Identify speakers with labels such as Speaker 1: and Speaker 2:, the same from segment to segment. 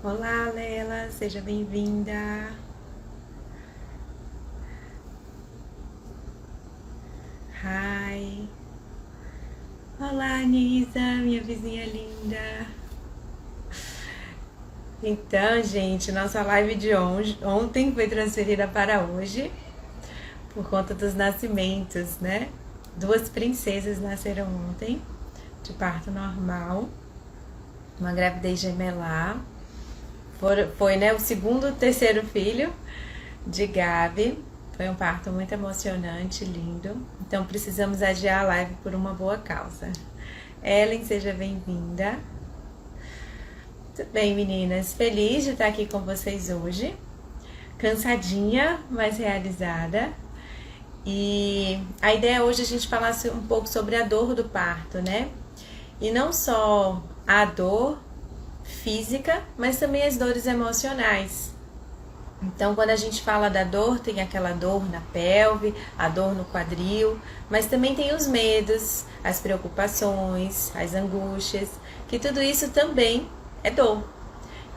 Speaker 1: Olá, Lela, seja bem-vinda. Hi. Olá, Nisa, minha vizinha linda. Então, gente, nossa live de ontem foi transferida para hoje por conta dos nascimentos, né? 2 princesas nasceram ontem de parto normal, uma gravidez gemelar. Foi, né, o segundo e terceiro filho de Gabi. Foi um parto muito emocionante, lindo. Então precisamos adiar a live por uma boa causa. Ellen, seja bem-vinda. Tudo bem, meninas? Feliz de estar aqui com vocês hoje. Cansadinha, mas realizada. E a ideia hoje é a gente falar um pouco sobre a dor do parto, né? E não só a dor física, mas também as dores emocionais. Então, quando a gente fala da dor, tem aquela dor na pelve, a dor no quadril, mas também tem os medos, as preocupações, as angústias, que tudo isso também é dor.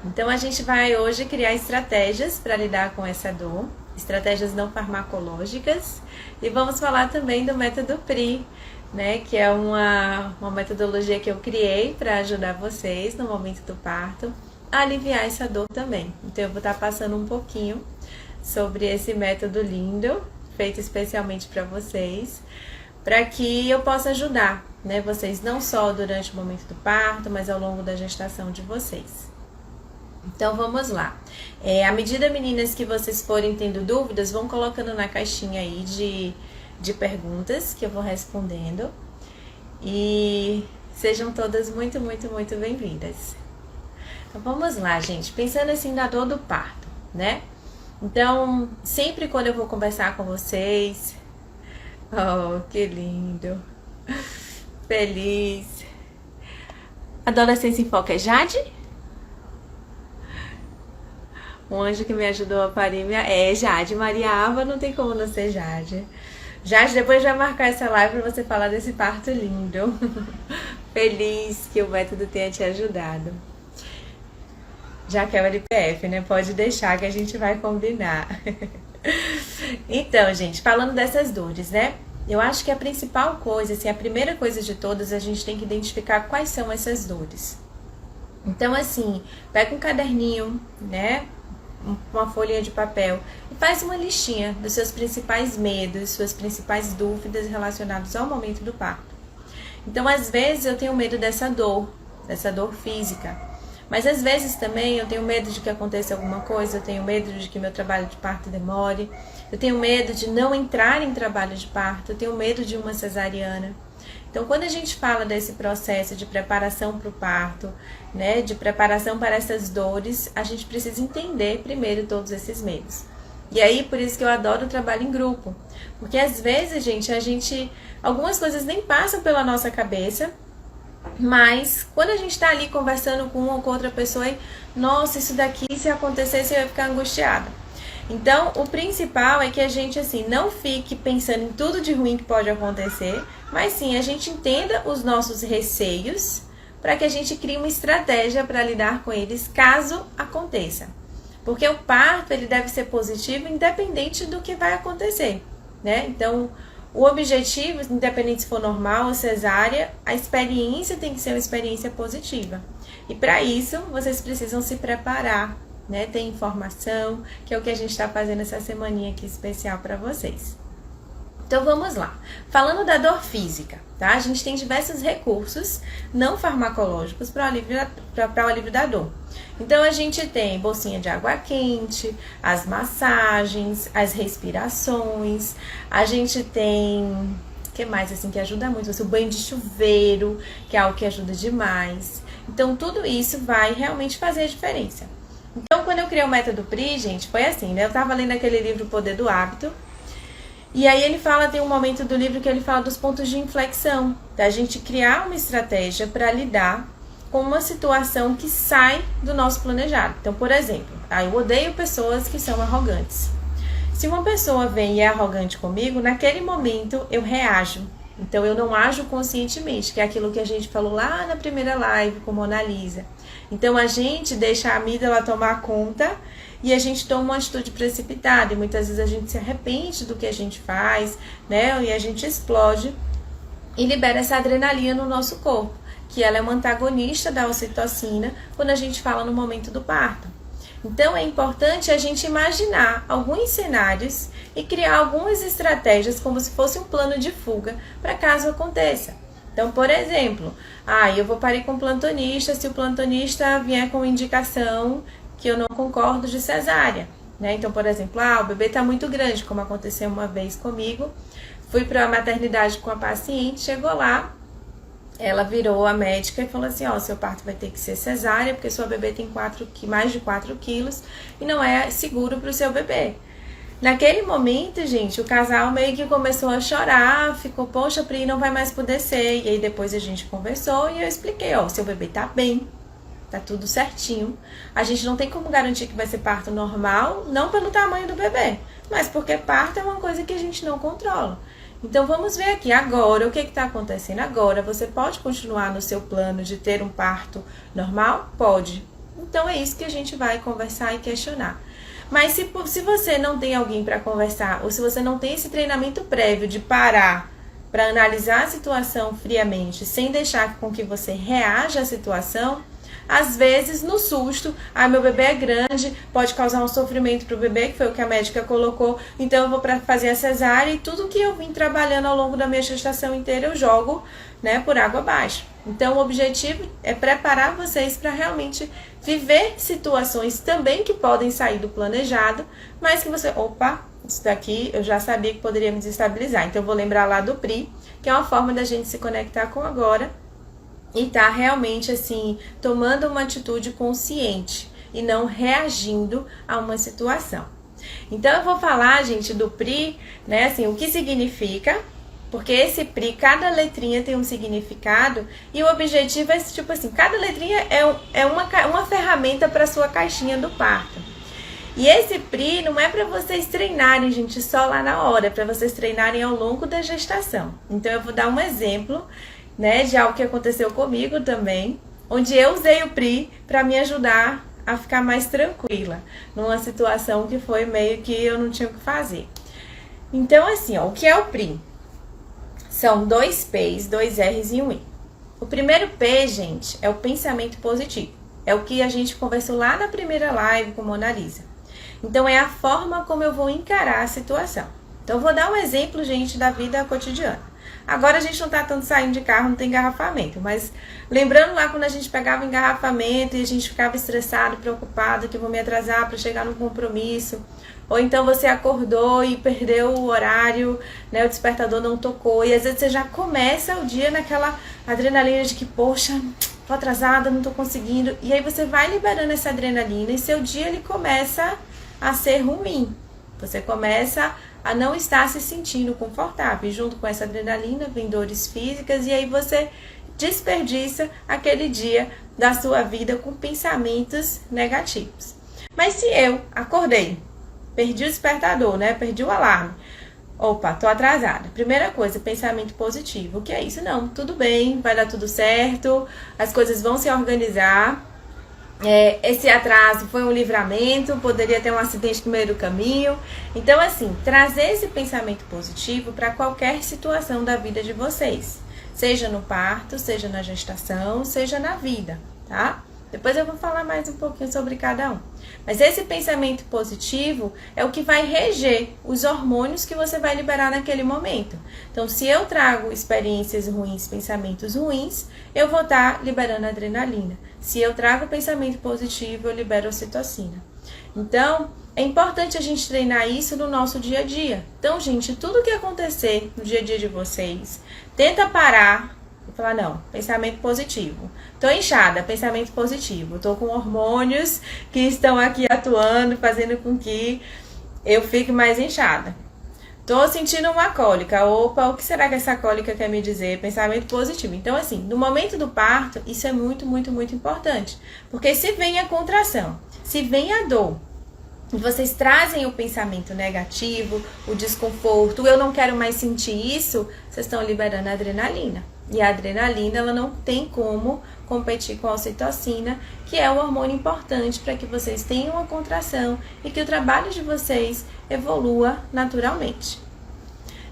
Speaker 1: Então, a gente vai hoje criar estratégias para lidar com essa dor, estratégias não farmacológicas, e vamos falar também do método PRI, né, que é uma metodologia que eu criei para ajudar vocês no momento do parto a aliviar essa dor também. Então eu vou estar passando um pouquinho sobre esse método lindo, feito especialmente para vocês, para que eu possa ajudar, né, vocês não só durante o momento do parto, mas ao longo da gestação de vocês. Então vamos lá. À medida, meninas, que vocês forem tendo dúvidas, vão colocando na caixinha aí de perguntas que eu vou respondendo. E sejam todas muito, muito, muito bem-vindas. Então vamos lá, gente. Pensando assim na dor do parto, né? Então, sempre quando eu vou conversar com vocês... Oh, que lindo! Feliz! Adolescência em Foco é Jade? Um anjo que me ajudou a parir é Jade. Maria Ava, não tem como não ser Jade. Jade, depois vai marcar essa live para você falar desse parto lindo. Feliz que o método tenha te ajudado. Já que é o LPF, né? Pode deixar que a gente vai combinar. Então, gente, falando dessas dores, né? Eu acho que a principal coisa, assim, a primeira coisa de todas, a gente tem que identificar quais são essas dores. Então, assim, pega um caderninho, né? Uma folhinha de papel e faz uma listinha dos seus principais medos, suas principais dúvidas relacionadas ao momento do parto. Então, às vezes eu tenho medo dessa dor física. Mas às vezes também eu tenho medo de que aconteça alguma coisa, eu tenho medo de que meu trabalho de parto demore, eu tenho medo de não entrar em trabalho de parto, eu tenho medo de uma cesariana. Então, quando a gente fala desse processo de preparação para o parto, né, de preparação para essas dores, a gente precisa entender primeiro todos esses medos. E aí, por isso que eu adoro o trabalho em grupo. Porque às vezes, gente, algumas coisas nem passam pela nossa cabeça, mas quando a gente está ali conversando com uma ou com outra pessoa, nossa, isso daqui, se acontecesse, eu ia ficar angustiada. Então, o principal é que a gente, assim, não fique pensando em tudo de ruim que pode acontecer, mas sim, a gente entenda os nossos receios para que a gente crie uma estratégia para lidar com eles caso aconteça. Porque o parto, ele deve ser positivo independente do que vai acontecer, né? Então, o objetivo, independente se for normal ou cesárea, a experiência tem que ser uma experiência positiva. E para isso, vocês precisam se preparar, né? Ter informação, que é o que a gente está fazendo essa semaninha aqui especial para vocês. Então vamos lá. Falando da dor física, tá? A gente tem diversos recursos não farmacológicos para o alívio da dor. Então a gente tem bolsinha de água quente, as massagens, as respirações, a gente tem, o que mais assim que ajuda muito? O banho de chuveiro, que é algo que ajuda demais. Então tudo isso vai realmente fazer a diferença. Então quando eu criei o método PRI, gente, foi assim, né? Eu tava lendo aquele livro O Poder do Hábito, e aí ele fala, tem um momento do livro que ele fala dos pontos de inflexão, da gente criar uma estratégia para lidar com uma situação que sai do nosso planejado. Então, por exemplo, eu odeio pessoas que são arrogantes. Se uma pessoa vem e é arrogante comigo, naquele momento eu reajo, Então eu não ajo conscientemente, que é aquilo que a gente falou lá na primeira live com Mona Lisa. Então a gente deixa a amígdala tomar conta e a gente toma uma atitude precipitada. E muitas vezes a gente se arrepende do que a gente faz, né? E a gente explode e libera essa adrenalina no nosso corpo, que ela é uma antagonista da ocitocina quando a gente fala no momento do parto. Então é importante a gente imaginar alguns cenários e criar algumas estratégias como se fosse um plano de fuga para caso aconteça. Então, por exemplo, eu vou parir com o plantonista se o plantonista vier com indicação que eu não concordo de cesárea, né? Então, por exemplo, o bebê está muito grande, como aconteceu uma vez comigo. Fui para a maternidade com a paciente, chegou lá, ela virou a médica e falou assim, seu parto vai ter que ser cesárea, porque sua bebê tem mais de 4 quilos e não é seguro para o seu bebê. Naquele momento, gente, o casal meio que começou a chorar, ficou, poxa, Pri, não vai mais poder ser. E aí depois a gente conversou e eu expliquei, seu bebê tá bem, tá tudo certinho. A gente não tem como garantir que vai ser parto normal, não pelo tamanho do bebê, mas porque parto é uma coisa que a gente não controla. Então vamos ver aqui agora o que está acontecendo agora. Você pode continuar no seu plano de ter um parto normal? Pode. Então é isso que a gente vai conversar e questionar. Mas se você não tem alguém para conversar, ou se você não tem esse treinamento prévio de parar para analisar a situação friamente, sem deixar com que você reaja à situação, às vezes no susto, meu bebê é grande, pode causar um sofrimento para o bebê, que foi o que a médica colocou, então eu vou para fazer a cesárea e tudo que eu vim trabalhando ao longo da minha gestação inteira eu jogo, né, por água abaixo. Então o objetivo é preparar vocês para realmente viver situações também que podem sair do planejado, mas que você, isso daqui eu já sabia que poderia me desestabilizar. Então eu vou lembrar lá do PRI, que é uma forma da gente se conectar com agora e tá realmente assim, tomando uma atitude consciente e não reagindo a uma situação. Então eu vou falar, gente, do PRI, né, assim, o que significa. Porque esse PRI, cada letrinha tem um significado e o objetivo é, tipo assim, cada letrinha é uma ferramenta para sua caixinha do parto. E esse PRI não é para vocês treinarem, gente, só lá na hora, é para vocês treinarem ao longo da gestação. Então eu vou dar um exemplo, né, de algo que aconteceu comigo também, onde eu usei o PRI para me ajudar a ficar mais tranquila, numa situação que foi meio que eu não tinha o que fazer. Então assim, o que é o PRI? São 2 P's, 2 R's e 1 I. O primeiro P, gente, é o pensamento positivo. É o que a gente conversou lá na primeira live com Mona Lisa. Então, é a forma como eu vou encarar a situação. Então, eu vou dar um exemplo, gente, da vida cotidiana. Agora, a gente não tá tanto saindo de carro, não tem engarrafamento. Mas, lembrando lá quando a gente pegava engarrafamento e a gente ficava estressado, preocupado, que eu vou me atrasar para chegar no compromisso. Ou então você acordou e perdeu o horário, né? O despertador não tocou. E às vezes você já começa o dia naquela adrenalina de que, poxa, tô atrasada, não tô conseguindo. E aí você vai liberando essa adrenalina e seu dia ele começa a ser ruim. Você começa a não estar se sentindo confortável. E junto com essa adrenalina vem dores físicas e aí você desperdiça aquele dia da sua vida com pensamentos negativos. Mas se eu acordei, perdi o despertador, né? Perdi o alarme. Opa, tô atrasada. Primeira coisa, pensamento positivo. O que é isso? Não, tudo bem, vai dar tudo certo, as coisas vão se organizar. Esse atraso foi um livramento, poderia ter um acidente no meio do caminho. Então, assim, trazer esse pensamento positivo para qualquer situação da vida de vocês. Seja no parto, seja na gestação, seja na vida, tá? Depois eu vou falar mais um pouquinho sobre cada um. Mas esse pensamento positivo é o que vai reger os hormônios que você vai liberar naquele momento. Então, se eu trago experiências ruins, pensamentos ruins, eu vou estar liberando adrenalina. Se eu trago pensamento positivo, eu libero ocitocina. Então, é importante a gente treinar isso no nosso dia a dia. Então, gente, tudo que acontecer no dia a dia de vocês, tenta parar e falar, não, pensamento positivo. Tô inchada, pensamento positivo. Tô com hormônios que estão aqui atuando, fazendo com que eu fique mais inchada. Tô sentindo uma cólica. Opa, o que será que essa cólica quer me dizer? Pensamento positivo. Então, assim, no momento do parto, isso é muito, muito, muito importante. Porque se vem a contração, se vem a dor, e vocês trazem o pensamento negativo, o desconforto, eu não quero mais sentir isso, vocês estão liberando a adrenalina. E a adrenalina, ela não tem como competir com a ocitocina, que é o hormônio importante para que vocês tenham uma contração e que o trabalho de vocês evolua naturalmente.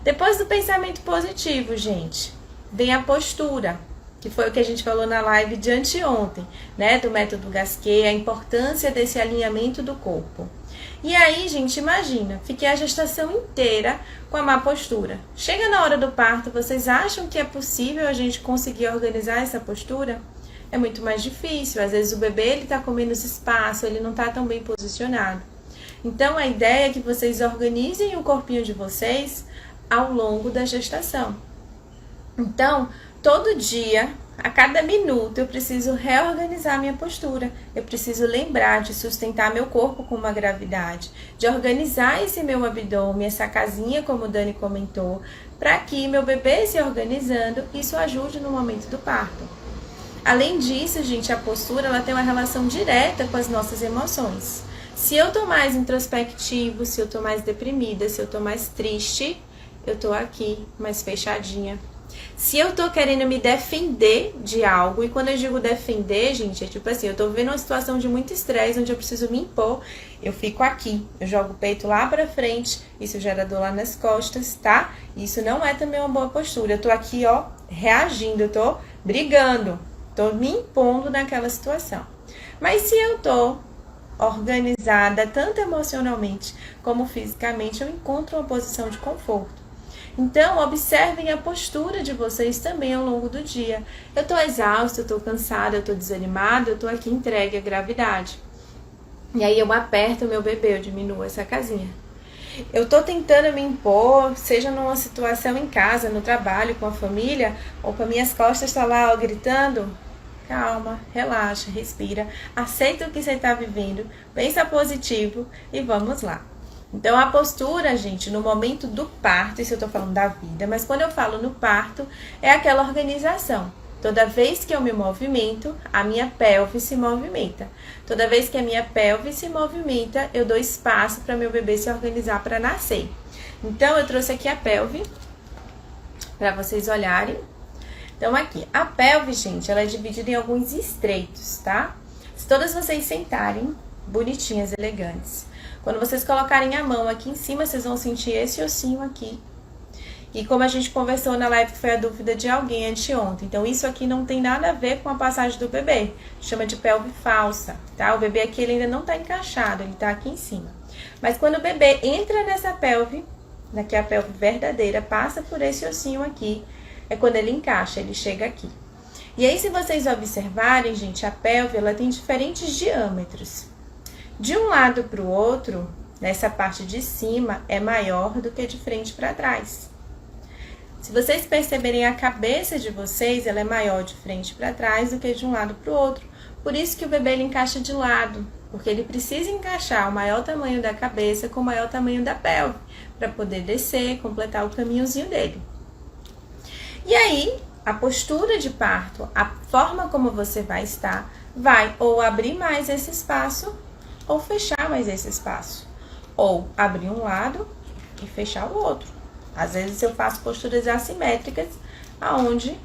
Speaker 1: Depois do pensamento positivo, gente, vem a postura, que foi o que a gente falou na live de anteontem, né, do método Gasquet, a importância desse alinhamento do corpo. E aí, gente, imagina, fiquei a gestação inteira com a má postura. Chega na hora do parto, vocês acham que é possível a gente conseguir organizar essa postura? É muito mais difícil, às vezes o bebê ele tá com menos espaço, ele não tá tão bem posicionado. Então, a ideia é que vocês organizem o corpinho de vocês ao longo da gestação. Então, todo dia, a cada minuto, eu preciso reorganizar minha postura. Eu preciso lembrar de sustentar meu corpo com uma gravidade, de organizar esse meu abdômen, essa casinha, como o Dani comentou, para que meu bebê se organizando, isso ajude no momento do parto. Além disso, gente, a postura ela tem uma relação direta com as nossas emoções. Se eu tô mais introspectivo, se eu tô mais deprimida, se eu tô mais triste, eu tô aqui mais fechadinha. Se eu tô querendo me defender de algo, e quando eu digo defender, gente, é tipo assim, eu tô vivendo uma situação de muito estresse, onde eu preciso me impor, eu fico aqui, eu jogo o peito lá pra frente, isso gera dor lá nas costas, tá? Isso não é também uma boa postura, eu tô aqui, ó, reagindo, eu tô brigando, tô me impondo naquela situação. Mas se eu tô organizada, tanto emocionalmente como fisicamente, eu encontro uma posição de conforto. Então, observem a postura de vocês também ao longo do dia. Eu tô exausta, eu tô cansada, eu tô desanimada, eu tô aqui entregue à gravidade. E aí eu aperto o meu bebê, eu diminuo essa casinha. Eu tô tentando me impor, seja numa situação em casa, no trabalho, com a família, ou com as minhas costas tá lá, ó, gritando. Calma, relaxa, respira, aceita o que você tá vivendo, pensa positivo e vamos lá. Então, a postura, gente, no momento do parto, isso eu tô falando da vida, mas quando eu falo no parto, é aquela organização. Toda vez que eu me movimento, a minha pelve se movimenta. Toda vez que a minha pelve se movimenta, eu dou espaço para meu bebê se organizar para nascer. Então, eu trouxe aqui a pelve, para vocês olharem. Então, aqui, a pelve, gente, ela é dividida em alguns estreitos, tá? Se todas vocês sentarem, bonitinhas, elegantes. Quando vocês colocarem a mão aqui em cima, vocês vão sentir esse ossinho aqui. E como a gente conversou na live, que foi a dúvida de alguém anteontem. Então, isso aqui não tem nada a ver com a passagem do bebê. Chama de pelve falsa, tá? O bebê aqui, ele ainda não tá encaixado, ele tá aqui em cima. Mas quando o bebê entra nessa pelve, que é a pelve verdadeira, passa por esse ossinho aqui, é quando ele encaixa, ele chega aqui. E aí, se vocês observarem, gente, a pelve, ela tem diferentes diâmetros. De um lado para o outro, nessa parte de cima, é maior do que de frente para trás. Se vocês perceberem a cabeça de vocês, ela é maior de frente para trás do que de um lado para o outro. Por isso que o bebê ele encaixa de lado, porque ele precisa encaixar o maior tamanho da cabeça com o maior tamanho da pelve, para poder descer, completar o caminhozinho dele. E aí, a postura de parto, a forma como você vai estar, vai ou abrir mais esse espaço, ou fechar mais esse espaço. Ou abrir um lado e fechar o outro. Às vezes eu faço posturas assimétricas, aonde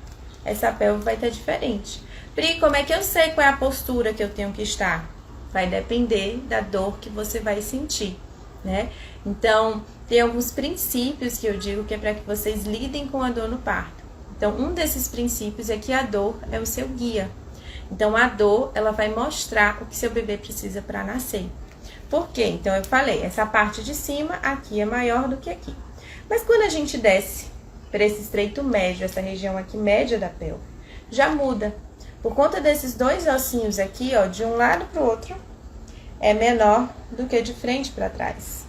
Speaker 1: essa pelve vai estar diferente. Pri, como é que eu sei qual é a postura que eu tenho que estar? Vai depender da dor que você vai sentir, né? Então, tem alguns princípios que eu digo que é para que vocês lidem com a dor no parto. Então, um desses princípios é que a dor é o seu guia. Então, a dor, ela vai mostrar o que seu bebê precisa para nascer. Por quê? Então, eu falei, essa parte de cima, aqui é maior do que aqui. Mas quando a gente desce para esse estreito médio, essa região aqui média da pelve, já muda. Por conta desses dois ossinhos aqui, ó, de um lado para o outro, é menor do que de frente para trás.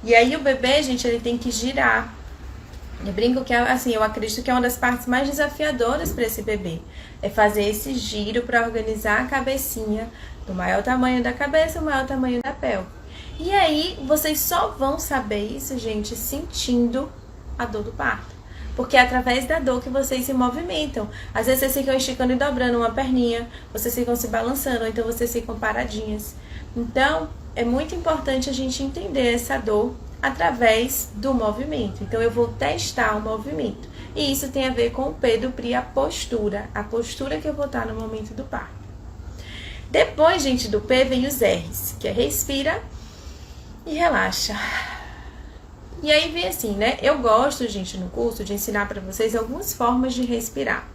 Speaker 1: E aí, o bebê, gente, ele tem que girar. Eu brinco que, assim, eu acredito que é uma das partes mais desafiadoras para esse bebê. É fazer esse giro para organizar a cabecinha do maior tamanho da cabeça ao maior tamanho da pelve. E aí, vocês só vão saber isso, gente, sentindo a dor do parto. Porque é através da dor que vocês se movimentam. Às vezes, vocês ficam esticando e dobrando uma perninha, vocês ficam se balançando, ou então vocês ficam paradinhas. Então, é muito importante a gente entender essa dor através do movimento. Então, eu vou testar o movimento. E isso tem a ver com o P do PRI, a postura que eu vou estar no momento do parto. Depois, gente, do P vem os R's, que é respira e relaxa. E aí vem assim, né? Eu gosto, gente, no curso de ensinar para vocês algumas formas de respirar.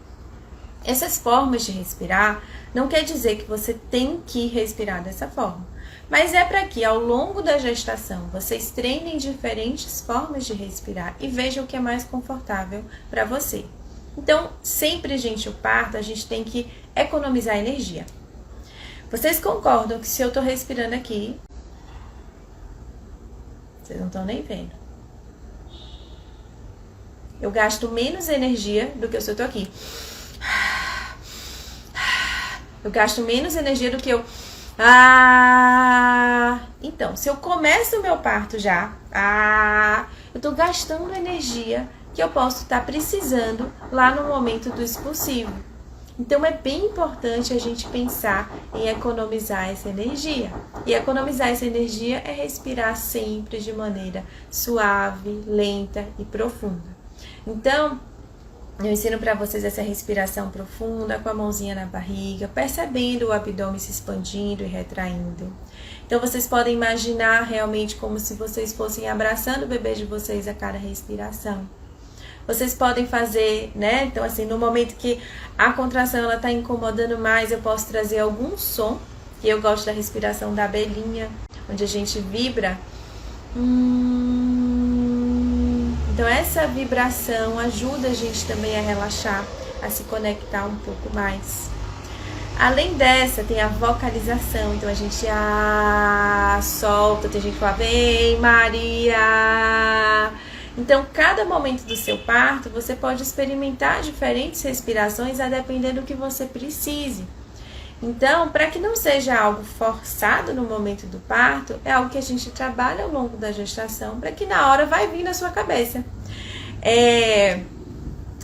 Speaker 1: Essas formas de respirar não quer dizer que você tem que respirar dessa forma, mas é para que ao longo da gestação vocês treinem diferentes formas de respirar e vejam o que é mais confortável para você. Então, sempre, gente, o parto a gente tem que economizar energia. Vocês concordam que se eu tô respirando aqui, vocês não estão nem vendo, eu gasto menos energia do que se eu tô aqui. Eu gasto menos energia do que eu... Então, se eu começo o meu parto já... eu tô gastando energia que eu posso estar precisando lá no momento do expulsivo. Então, é bem importante a gente pensar em economizar essa energia. E economizar essa energia é respirar sempre de maneira suave, lenta e profunda. Então, eu ensino para vocês essa respiração profunda, com a mãozinha na barriga, percebendo o abdômen se expandindo e retraindo. Então, vocês podem imaginar realmente como se vocês fossem abraçando o bebê de vocês a cada respiração. Vocês podem fazer, né? Então, assim, no momento que a contração ela tá incomodando mais, eu posso trazer algum som. E eu gosto da respiração da abelhinha, onde a gente vibra. Então, essa vibração ajuda a gente também a relaxar, a se conectar um pouco mais. Além dessa, tem a vocalização. Então, a gente solta, tem gente que fala, vem Maria. Então, cada momento do seu parto, você pode experimentar diferentes respirações a depender do que você precise. Então, para que não seja algo forçado no momento do parto, é algo que a gente trabalha ao longo da gestação, para que na hora vai vir na sua cabeça.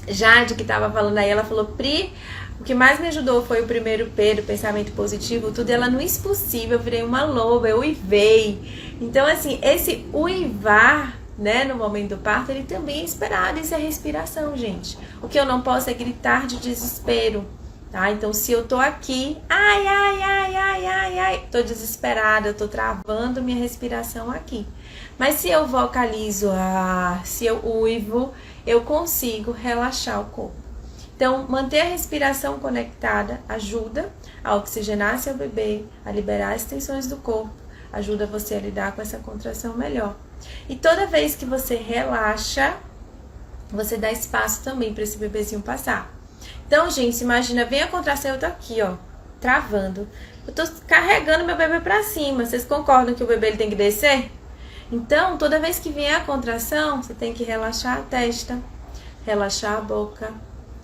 Speaker 1: Jade, que estava falando aí, ela falou, Pri, o que mais me ajudou foi o primeiro P do pensamento positivo, tudo ela no expulsivo, eu virei uma loba, eu uivei. Então, assim, esse uivar, né, no momento do parto, ele também é esperado, isso é respiração, gente. O que eu não posso é gritar de desespero. Tá? Então, se eu tô aqui, tô desesperada, eu tô travando minha respiração aqui. Mas se eu vocalizo, se eu uivo, eu consigo relaxar o corpo. Então, manter a respiração conectada ajuda a oxigenar seu bebê, a liberar as tensões do corpo, ajuda você a lidar com essa contração melhor. E toda vez que você relaxa, você dá espaço também para esse bebezinho passar. Então, gente, imagina, vem a contração, eu tô aqui, ó, travando. Eu tô carregando meu bebê pra cima. Vocês concordam que o bebê ele tem que descer? Então, toda vez que vier a contração, você tem que relaxar a testa, relaxar a boca,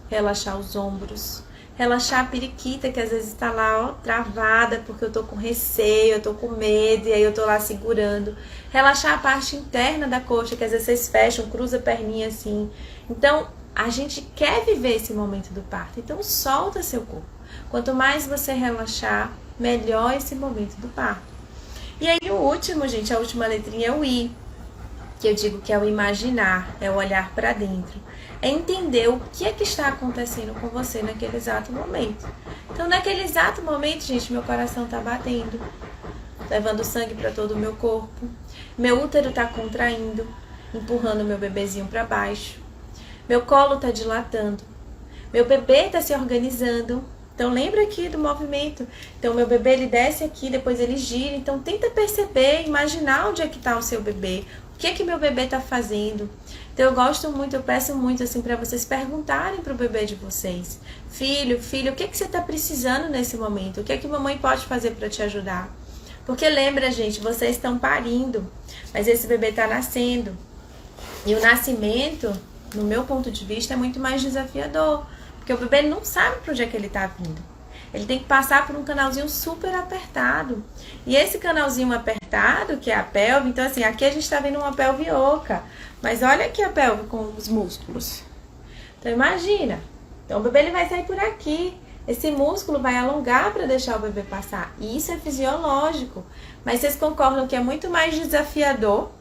Speaker 1: relaxar os ombros, relaxar a periquita, que às vezes tá lá, ó, travada, porque eu tô com receio, eu tô com medo, e aí eu tô lá segurando. Relaxar a parte interna da coxa, que às vezes vocês fecham, cruza a perninha assim. Então, a gente quer viver esse momento do parto, então solta seu corpo. Quanto mais você relaxar, melhor esse momento do parto. E aí o último, gente, a última letrinha é o I, que eu digo que é o imaginar, é o olhar para dentro. É entender o que é que está acontecendo com você naquele exato momento. Então, naquele exato momento, gente, meu coração tá batendo, levando sangue para todo o meu corpo. Meu útero tá contraindo, empurrando meu bebezinho para baixo. Meu colo tá dilatando. Meu bebê tá se organizando. Então, lembra aqui do movimento. Então, meu bebê, ele desce aqui, depois ele gira. Então, tenta perceber, imaginar onde é que tá o seu bebê. O que é que meu bebê tá fazendo. Então, eu gosto muito, eu peço muito, assim, para vocês perguntarem pro bebê de vocês. Filho, o que é que você tá precisando nesse momento? O que é que mamãe pode fazer para te ajudar? Porque lembra, gente, vocês estão parindo, mas esse bebê tá nascendo. E o nascimento, no meu ponto de vista, é muito mais desafiador. Porque o bebê não sabe para onde é que ele tá vindo. Ele tem que passar por um canalzinho super apertado. E esse canalzinho apertado, que é a pelve, então assim, aqui a gente tá vendo uma pelve oca. Mas olha aqui a pelve com os músculos. Então imagina. Então o bebê ele vai sair por aqui. esse músculo vai alongar para deixar o bebê passar. E isso é fisiológico. Mas vocês concordam que é muito mais desafiador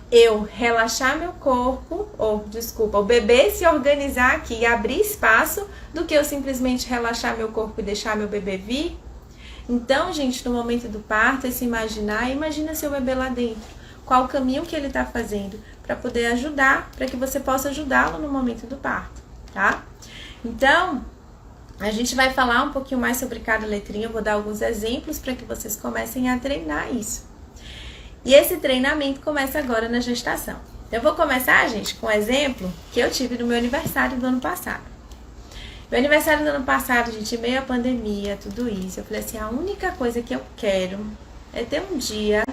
Speaker 1: eu relaxar meu corpo, o bebê se organizar aqui e abrir espaço, do que eu simplesmente relaxar meu corpo e deixar meu bebê vir? Então, gente, no momento do parto, é se imaginar, imagina seu bebê lá dentro. Qual o caminho que ele está fazendo para poder ajudar, para que você possa ajudá-lo no momento do parto, tá? Então, a gente vai falar um pouquinho mais sobre cada letrinha, eu vou dar alguns exemplos para que vocês comecem a treinar isso. E esse treinamento começa agora na gestação. Eu vou começar, gente, com um exemplo que eu tive no meu aniversário do ano passado. Meu aniversário do ano passado, gente, meio a pandemia, tudo isso, eu falei assim, a única coisa que eu quero é ter um dia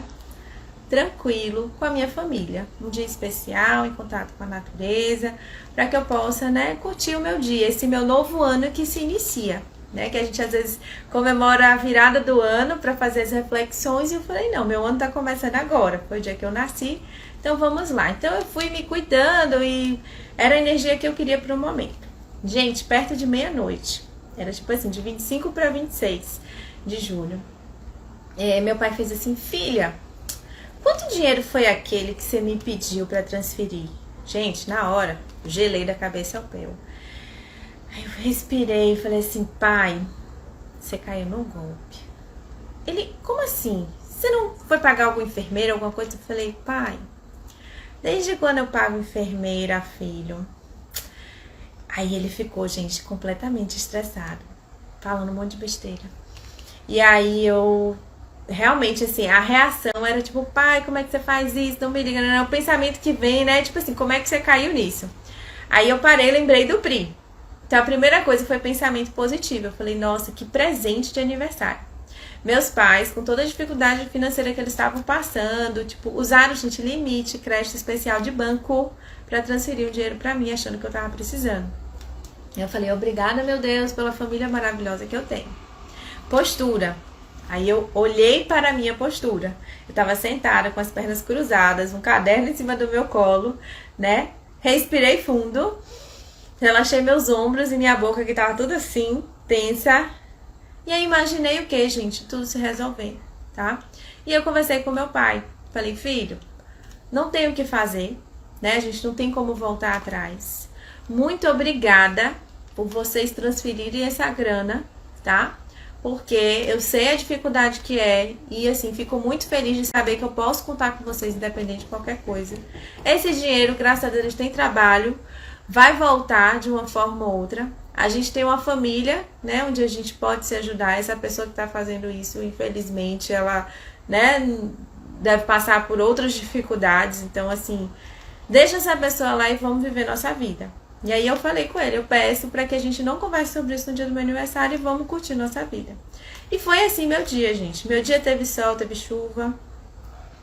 Speaker 1: tranquilo com a minha família. Um dia especial, em contato com a natureza, para que eu possa, né, curtir o meu dia, esse meu novo ano que se inicia. Né, que a gente às vezes comemora a virada do ano para fazer as reflexões, e eu falei, não, meu ano tá começando agora, foi o dia que eu nasci, então vamos lá. Então eu fui me cuidando e era a energia que eu queria para o momento. Gente, perto de meia-noite, era tipo assim, de 25 para 26 de julho, meu pai fez assim, filha, quanto dinheiro foi aquele que você me pediu para transferir? Gente, na hora, gelei da cabeça ao pé. Aí eu respirei e falei assim, pai, você caiu num golpe. Ele, como assim? Você não foi pagar algum enfermeiro, alguma coisa? Eu falei, pai, desde quando eu pago enfermeira, filho? Aí ele ficou, gente, completamente estressado, falando um monte de besteira. E aí eu, realmente, assim, a reação era tipo, pai, como é que você faz isso? Não me liga, não é o pensamento que vem, né? Tipo assim, como é que você caiu nisso? Aí eu parei e lembrei do Pri. Então, a primeira coisa foi pensamento positivo. Eu falei, nossa, que presente de aniversário. Meus pais, com toda a dificuldade financeira que eles estavam passando, tipo, usaram, gente, limite, crédito especial de banco para transferir o dinheiro para mim, achando que eu tava precisando. Eu falei, obrigada, meu Deus, pela família maravilhosa que eu tenho. Postura. Aí eu olhei para a minha postura. Eu tava sentada com as pernas cruzadas, um caderno em cima do meu colo, né? Respirei fundo. Relaxei meus ombros e minha boca que tava tudo assim, tensa. E aí imaginei o que, gente? Tudo se resolvendo, tá? E eu conversei com meu pai. Falei, filho, não tem o que fazer, né? A gente não tem como voltar atrás. Muito obrigada por vocês transferirem essa grana, tá? Porque eu sei a dificuldade que é e, assim, fico muito feliz de saber que eu posso contar com vocês independente de qualquer coisa. Esse dinheiro, graças a Deus, tem trabalho, vai voltar de uma forma ou outra. A gente tem uma família, né, onde a gente pode se ajudar. Essa pessoa que está fazendo isso, infelizmente, ela, né, deve passar por outras dificuldades. Então, assim, deixa essa pessoa lá e vamos viver nossa vida. E aí eu falei com ele, eu peço para que a gente não converse sobre isso no dia do meu aniversário e vamos curtir nossa vida. E foi assim meu dia, gente. Meu dia teve sol, teve chuva,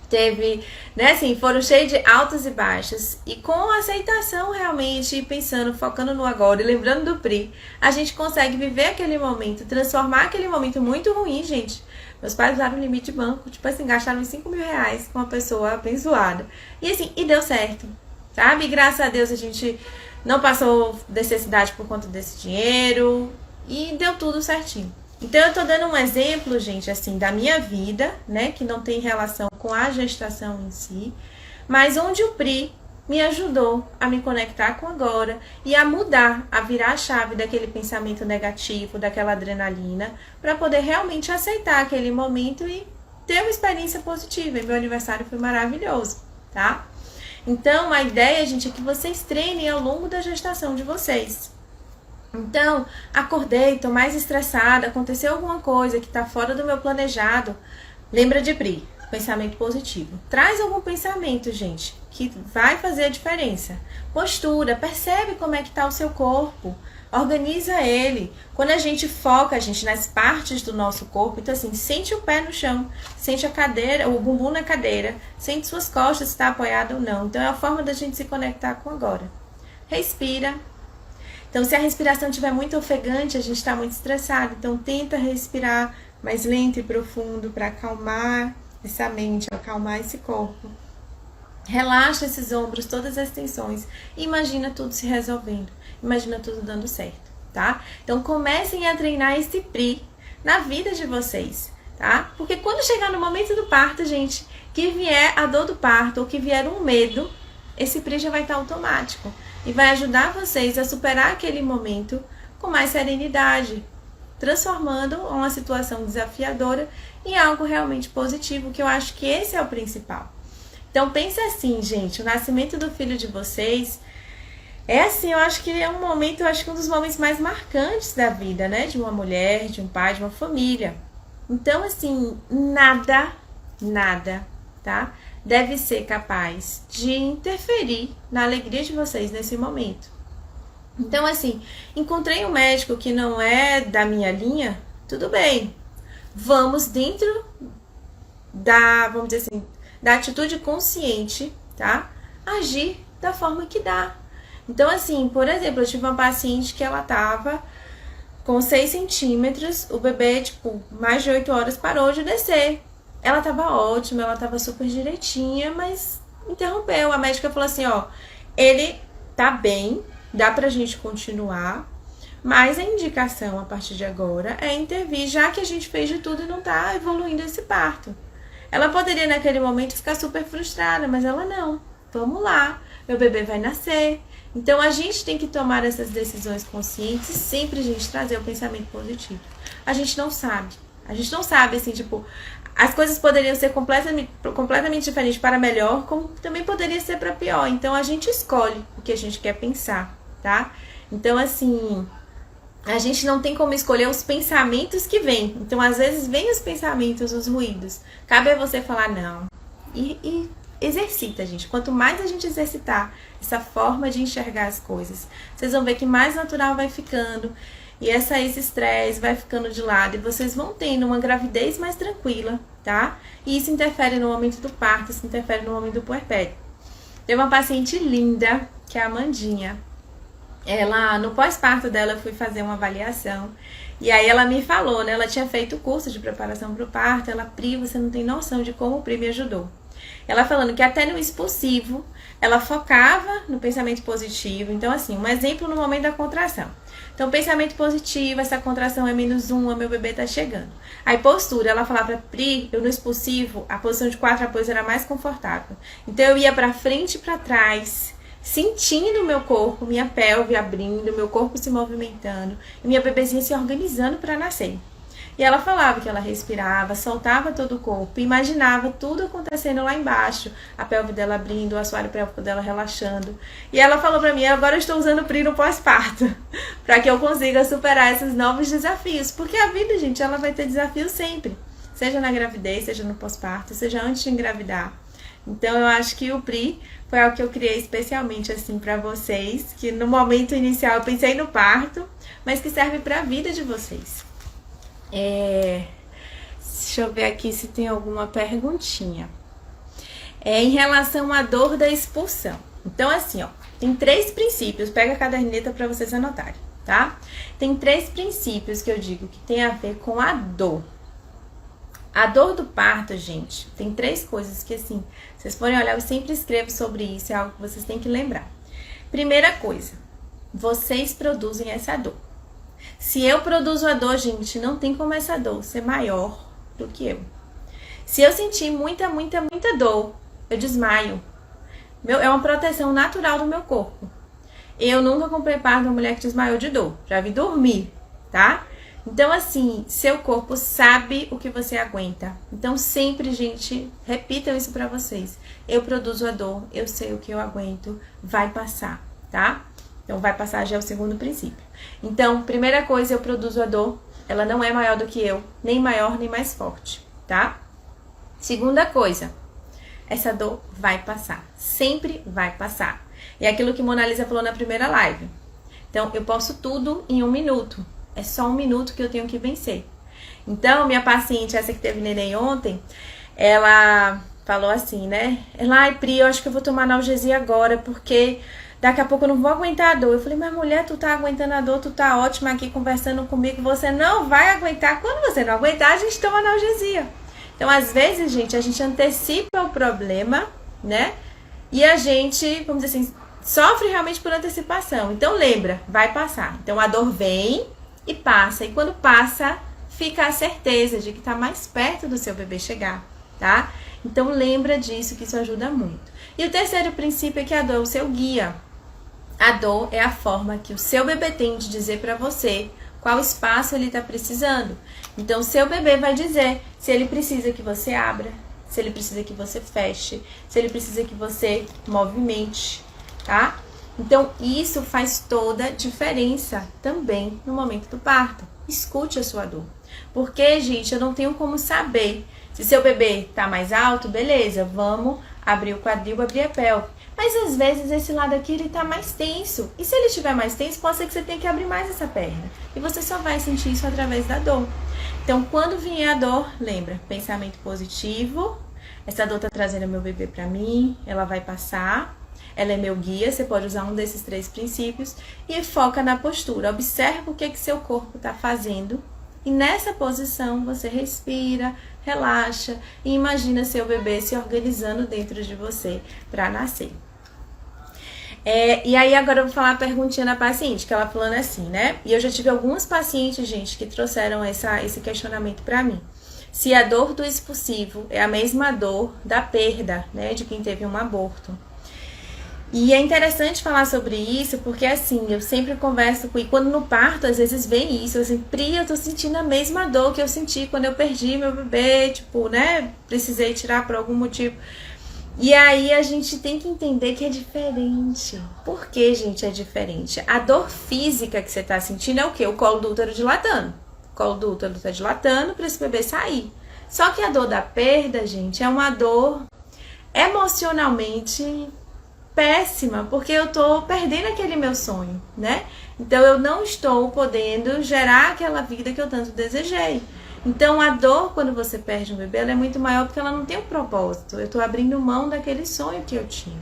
Speaker 1: teve, né, assim, foram cheios de altas e baixas. E com aceitação realmente, pensando, focando no agora e lembrando do Pri, a gente consegue viver aquele momento, transformar aquele momento muito ruim, gente. Meus pais usaram um limite de banco, tipo assim, gastaram uns 5 mil reais com uma pessoa abençoada. E assim, e deu certo, sabe? E graças a Deus a gente não passou necessidade por conta desse dinheiro e deu tudo certinho. Então eu tô dando um exemplo, gente, assim, da minha vida, né, que não tem relação com a gestação em si, mas onde o Pri me ajudou a me conectar com agora e a mudar, a virar a chave daquele pensamento negativo, daquela adrenalina, para poder realmente aceitar aquele momento e ter uma experiência positiva. E meu aniversário foi maravilhoso, tá? Então, a ideia, gente, é que vocês treinem ao longo da gestação de vocês. Então, acordei, tô mais estressada, aconteceu alguma coisa que tá fora do meu planejado. Lembra de Pri, pensamento positivo. Traz algum pensamento, gente, que vai fazer a diferença. Postura, percebe como é que tá o seu corpo. Organiza ele. Quando a gente foca, gente, nas partes do nosso corpo, então assim, sente o pé no chão, sente a cadeira, o bumbum na cadeira, sente suas costas se está apoiado ou não. Então é a forma da gente se conectar com agora. Respira. Então se a respiração estiver muito ofegante, a gente está muito estressado. Então tenta respirar mais lento e profundo para acalmar essa mente, acalmar esse corpo. Relaxa esses ombros, todas as tensões. E imagina tudo se resolvendo. Imagina tudo dando certo. tá? Então comecem a treinar esse PRI na vida de vocês, tá? Porque quando chegar no momento do parto, gente, que vier a dor do parto ou que vier um medo, esse PRI já vai estar automático e vai ajudar vocês a superar aquele momento com mais serenidade, transformando uma situação desafiadora em algo realmente positivo, que eu acho que esse é o principal. Então pense assim, gente, o nascimento do filho de vocês é assim, eu acho que é um momento, eu acho que um dos momentos mais marcantes da vida, né? De uma mulher, de um pai, de uma família. Então, assim, nada, tá? Deve ser capaz de interferir na alegria de vocês nesse momento. Então, assim, encontrei um médico que não é da minha linha, tudo bem. Vamos dentro da, vamos dizer assim, da atitude consciente, tá? Agir da forma que dá. Então, assim, por exemplo, eu tive uma paciente que ela tava com 6 centímetros, o bebê, tipo, mais de 8 horas parou de descer. Ela tava ótima, ela tava super direitinha, mas interrompeu. A médica falou assim, ó, ele tá bem, dá pra gente continuar, mas a indicação a partir de agora é intervir, já que a gente fez de tudo e não tá evoluindo esse parto. Ela poderia naquele momento ficar super frustrada, mas ela não. Vamos lá, meu bebê vai nascer. Então a gente tem que tomar essas decisões conscientes e sempre a gente trazer o pensamento positivo. A gente não sabe, assim, tipo, as coisas poderiam ser completamente diferentes para melhor, como também poderia ser para pior. Então a gente escolhe o que a gente quer pensar, tá? Então, assim, a gente não tem como escolher os pensamentos que vêm. Então, às vezes, vêm os pensamentos, os ruídos. Cabe a você falar não. E exercita, gente. Quanto mais a gente exercitar essa forma de enxergar as coisas, vocês vão ver que mais natural vai ficando. E esse estresse vai ficando de lado. E vocês vão tendo uma gravidez mais tranquila, tá? E isso interfere no momento do parto, isso interfere no momento do puerpério. Tem uma paciente linda, que é a Amandinha. Ela, no pós-parto dela, eu fui fazer uma avaliação. E aí ela me falou, né? Ela tinha feito o curso de preparação para o parto. Ela, Pri, você não tem noção de como o Pri me ajudou. Ela falando que até no expulsivo, ela focava no pensamento positivo. Então, assim, um exemplo no momento da contração. Então, pensamento positivo, essa contração é -1, meu bebê tá chegando. Aí, postura, ela falava, Pri, eu no expulsivo, a posição de 4 apoios era mais confortável. Então, eu ia pra frente e pra trás, sentindo o meu corpo, minha pelve abrindo, meu corpo se movimentando, e minha bebezinha se organizando para nascer. E ela falava que ela respirava, soltava todo o corpo, imaginava tudo acontecendo lá embaixo, a pelve dela abrindo, o assoalho pélvico dela relaxando. E ela falou pra mim, agora eu estou usando o PRI no pós-parto, para que eu consiga superar esses novos desafios, porque a vida, gente, ela vai ter desafios sempre, seja na gravidez, seja no pós-parto, seja antes de engravidar. Então eu acho que o PRI foi algo que eu criei especialmente assim para vocês, que no momento inicial eu pensei no parto, mas que serve para a vida de vocês. Deixa eu ver aqui se tem alguma perguntinha. Em relação à dor da expulsão. Então assim, ó, tem 3 princípios, pega a caderneta para vocês anotarem, tá? Tem 3 princípios que eu digo que tem a ver com a dor. A dor do parto, gente, tem 3 coisas que, assim, vocês forem olhar, eu sempre escrevo sobre isso, é algo que vocês têm que lembrar. Primeira coisa, vocês produzem essa dor. Se eu produzo a dor, gente, não tem como essa dor ser maior do que eu. Se eu sentir muita dor, eu desmaio. É uma proteção natural do meu corpo. Eu nunca comprei parto de uma mulher que desmaiou de dor, já vi dormir, tá? Então, assim, seu corpo sabe o que você aguenta. Então, sempre, gente, repitam isso pra vocês. Eu produzo a dor, eu sei o que eu aguento, vai passar, tá? Então, vai passar já é o segundo princípio. Então, primeira coisa, eu produzo a dor. Ela não é maior do que eu, nem maior, nem mais forte, tá? Segunda coisa, essa dor vai passar. Sempre vai passar. É aquilo que Mona Lisa falou na primeira live. Então, eu posso tudo em 1 minuto. É só 1 minuto que eu tenho que vencer. Então, minha paciente, essa que teve neném ontem, ela falou assim, né? Ai, Pri, eu acho que eu vou tomar analgesia agora, porque daqui a pouco eu não vou aguentar a dor. Eu falei, mas mulher, tu tá aguentando a dor, tu tá ótima aqui conversando comigo, você não vai aguentar. Quando você não aguentar, a gente toma analgesia. Então, às vezes, gente, a gente antecipa o problema, né? E a gente, vamos dizer assim, sofre realmente por antecipação. Então lembra, vai passar. Então a dor vem e passa. E quando passa, fica a certeza de que está mais perto do seu bebê chegar, tá? Então lembra disso, que isso ajuda muito. E o terceiro princípio é que a dor é o seu guia. A dor é a forma que o seu bebê tem de dizer para você qual espaço ele está precisando. Então o seu bebê vai dizer se ele precisa que você abra, se ele precisa que você feche, se ele precisa que você movimente, tá? Então isso faz toda a diferença também no momento do parto. Escute a sua dor. Porque, gente, eu não tenho como saber se seu bebê tá mais alto, beleza, vamos abrir o quadril, abrir a pelve. Mas às vezes esse lado aqui ele tá mais tenso. E se ele estiver mais tenso, pode ser que você tenha que abrir mais essa perna. E você só vai sentir isso através da dor. Então, quando vier a dor, lembra, pensamento positivo. Essa dor tá trazendo meu bebê pra mim, ela vai passar. Ela é meu guia, você pode usar um desses 3 princípios. E foca na postura. Observa o que seu corpo tá fazendo. E nessa posição você respira, relaxa e imagina seu bebê se organizando dentro de você para nascer. E aí agora eu vou falar a perguntinha da paciente, que ela falando assim, né? E eu já tive algumas pacientes, gente, que trouxeram esse questionamento para mim. Se a dor do expulsivo é a mesma dor da perda, né, de quem teve um aborto. E é interessante falar sobre isso, porque assim, eu sempre converso com... E quando no parto, às vezes vem isso, assim, Pri, eu tô sentindo a mesma dor que eu senti quando eu perdi meu bebê, tipo, né, precisei tirar por algum motivo. E aí a gente tem que entender que é diferente. Por que, gente, é diferente? A dor física que você tá sentindo é o quê? O colo do útero dilatando. O colo do útero tá dilatando para esse bebê sair. Só que a dor da perda, gente, é uma dor emocionalmente péssima, porque eu tô perdendo aquele meu sonho, né? Então eu não estou podendo gerar aquela vida que eu tanto desejei. Então a dor quando você perde um bebê, ela é muito maior porque ela não tem um propósito. Eu tô abrindo mão daquele sonho que eu tinha.